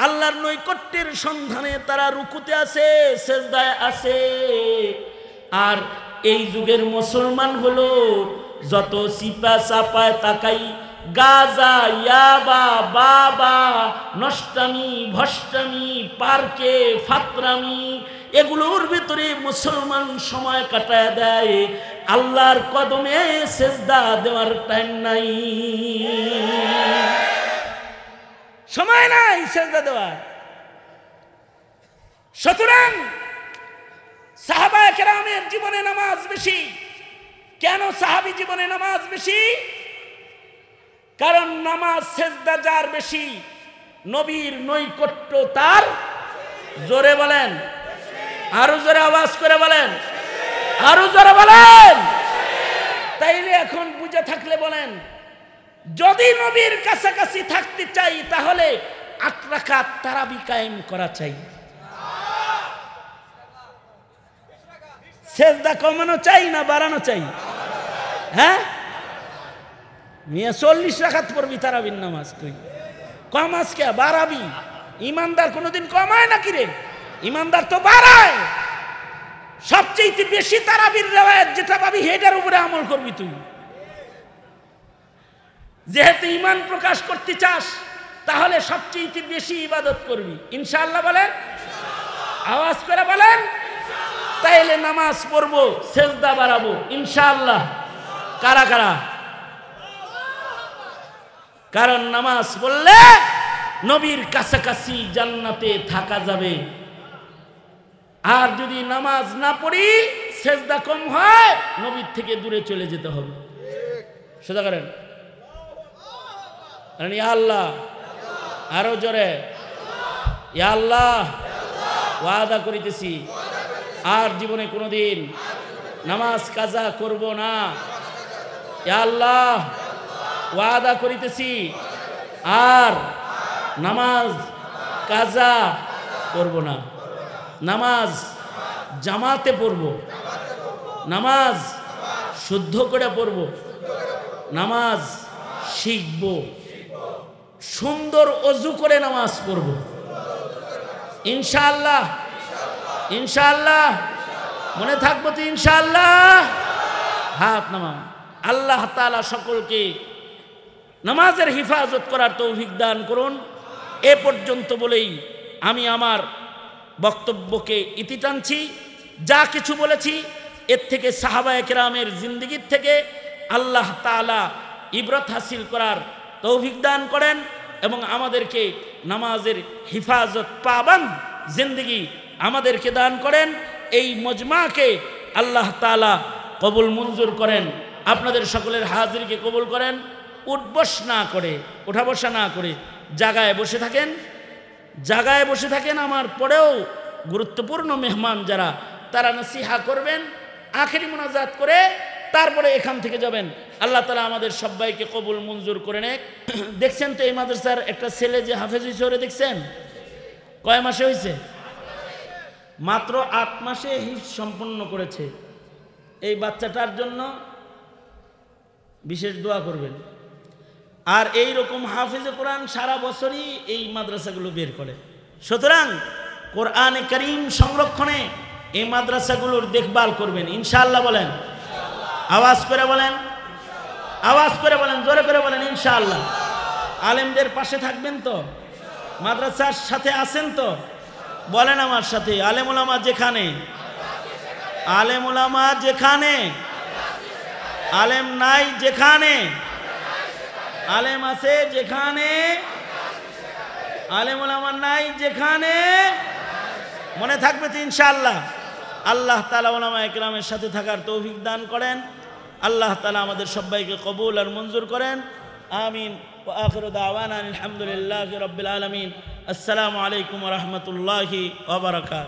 আল্লাহর নৈকট্যের সন্ধানে তারা রুকুতে আছে, সেজদায় আছে। আর এই যুগের মুসলমান হলো যত সিপা চাপায় তাকাই, গাজা, ইয়াবা, বাবা, নষ্টামি, ভষ্টামি, পার্কে, ফাতরামি, এগুলোর ভিতরে মুসলমান সময় কাটায় দেয়। আল্লাহর কদমে সেজদা দেওয়ার টাইম নাই, সময় নাই সেজদা দেওয়ার। সুতরাং সাহাবায়ে কেরামের জীবনে নামাজ বেশি। কেন সাহাবী জীবনে নামাজ বেশি? কারণ নামাজ সেজদা যার বেশি, নবীর নৈকট্য তার, জোরে বলেন, আরো জোরে আওয়াজ করে বলেন, আরো জোরে বলেন। তাইলে এখন বুঝে থাকলে বলেন, যদি নবীর কাছাকাছি থাকতে চাই তাহলে 8 রাকাত তারাবি কায়েম করা চাই। সেজদা কমানো চাই না বাড়ানো চাই? হ্যাঁ, মিয়া 40 রাকাত পড়বি তারাবির নামাজ, তুই কম আজকে বাড়াবি? ইমানদার কোনোদিন কমায় নাকি রে? ইমানদার তো বাড়ায়। সবচেয়ে বেশি তারাবির রিওয়ায়াত যেটা পাবি হেটার উপরে আমল করবি তুই। যেহেতু ঈমান প্রকাশ করতে চাস তাহলে সবচেয়ে বেশি ইবাদত করবি ইনশাআল্লাহ। বলেন, আওয়াজ করে বলেন। তাইলে নামাজ পড়বো, সেজদা বাড়াবো ইনশাআল্লাহ। কারা কারা? কারণ নামাজ পড়লে নবীর কাছাকাছি জান্নাতে থাকা যাবে। আর যদি নামাজ না পড়ি, সেজদা কম হয়, নবীর থেকে দূরে চলে যেতে হবে। সোজা করেন, ইয়া আল্লাহ, আরো জোরে, ইয়া আল্লাহ, ওয়াদা করিতেছি আর জীবনে কোনোদিন নামাজ কাজা করব না। ইয়া আল্লাহ, ওয়াদা করিতেছি আর নামাজ কাজা করব না। নামাজ জামাতে পড়ব, নামাজ শুদ্ধ করে পড়ব, নামাজ শিখব, সুন্দর অজু করে নামাজ পড়ব ইনশাআল্লাহ। ইনশাআল্লাহ মনে থাকবো তো ইনশাআল্লাহ। হাত নামাও। আল্লাহ তাআলা সকলকে নামাজের হিফাজত করার তৌফিক দান করুন। এ পর্যন্ত বলেই আমি আমার বক্তব্যকে ইতি টানছি। যা কিছু বলেছি এর থেকে সাহাবায়ে কেরামের জিন্দেগির থেকে আল্লাহ তাআলা ইবরত হাসিল করার তৌফিক দান করেন এবং আমাদেরকে নামাজের হিফাজত পাবান জিন্দেগি আমাদেরকে দান করেন। এই মজমাকে আল্লাহ তাআলা কবুল মঞ্জুর করেন। আপনাদের সকলের হাজিরিকে কবুল করেন। উঠবস না করে, ওঠা বসা না করে জায়গায় বসে থাকেন, জায়গায় বসে থাকেন। আমার পরেও গুরুত্বপূর্ণ মেহমান যারা, তারা নসিহা করবেন, আখেরি মোনাজাত করে তারপরে এখান থেকে যাবেন। আল্লাহ তাআলা আমাদের সবাইকে কবুল মঞ্জুর করে নেক। দেখছেন তো এই মাদ্রাসার একটা ছেলে যে হাফেজ হয়েছে, ওরে দেখছেন? কয় মাসে হয়েছে? মাত্র 8 মাসে হিফজ সম্পন্ন করেছে। এই বাচ্চাটার জন্য বিশেষ দোয়া করবেন। আর এই রকম হাফিজে কোরআন সারা বছরই এই মাদ্রাসাগুলো বের করে। সুতরাং কোরআনে কারীম সংরক্ষণে এই মাদ্রাসাগুলোর দেখভাল করবেন ইনশাআল্লাহ। বলেন আওয়াজ করে বলেন, আওয়াজ করে বলেন, জোরে করে বলেন ইনশাআল্লাহ। আলেমদের পাশে থাকবেন তো? মাদ্রাসার সাথে আছেন তো? বলেন আমার সাথে, আলেম ওলামা যেখানে, আলেম ওলামা যেখানে, আলেম নাই যেখানে, আলেম আছে যেখানে, আলেম ওলামা নাই যেখানে। মনে থাকবে তো ইনশাআল্লাহ। আল্লাহ তাআলা উলামায়ে কেরামের সাথে থাকার তৌফিক দান করেন। আল্লাহ তাআলা আমাদের সবাইকে কবুল আর মঞ্জুর করেন। আমিন। ওয়া আখিরু দাওয়ানা আলহামদুলিল্লাহি রাব্বিল আলামিন। আসসালামু আলাইকুম ওয়া রাহমাতুল্লাহি ওয়া বারাকাতুহু।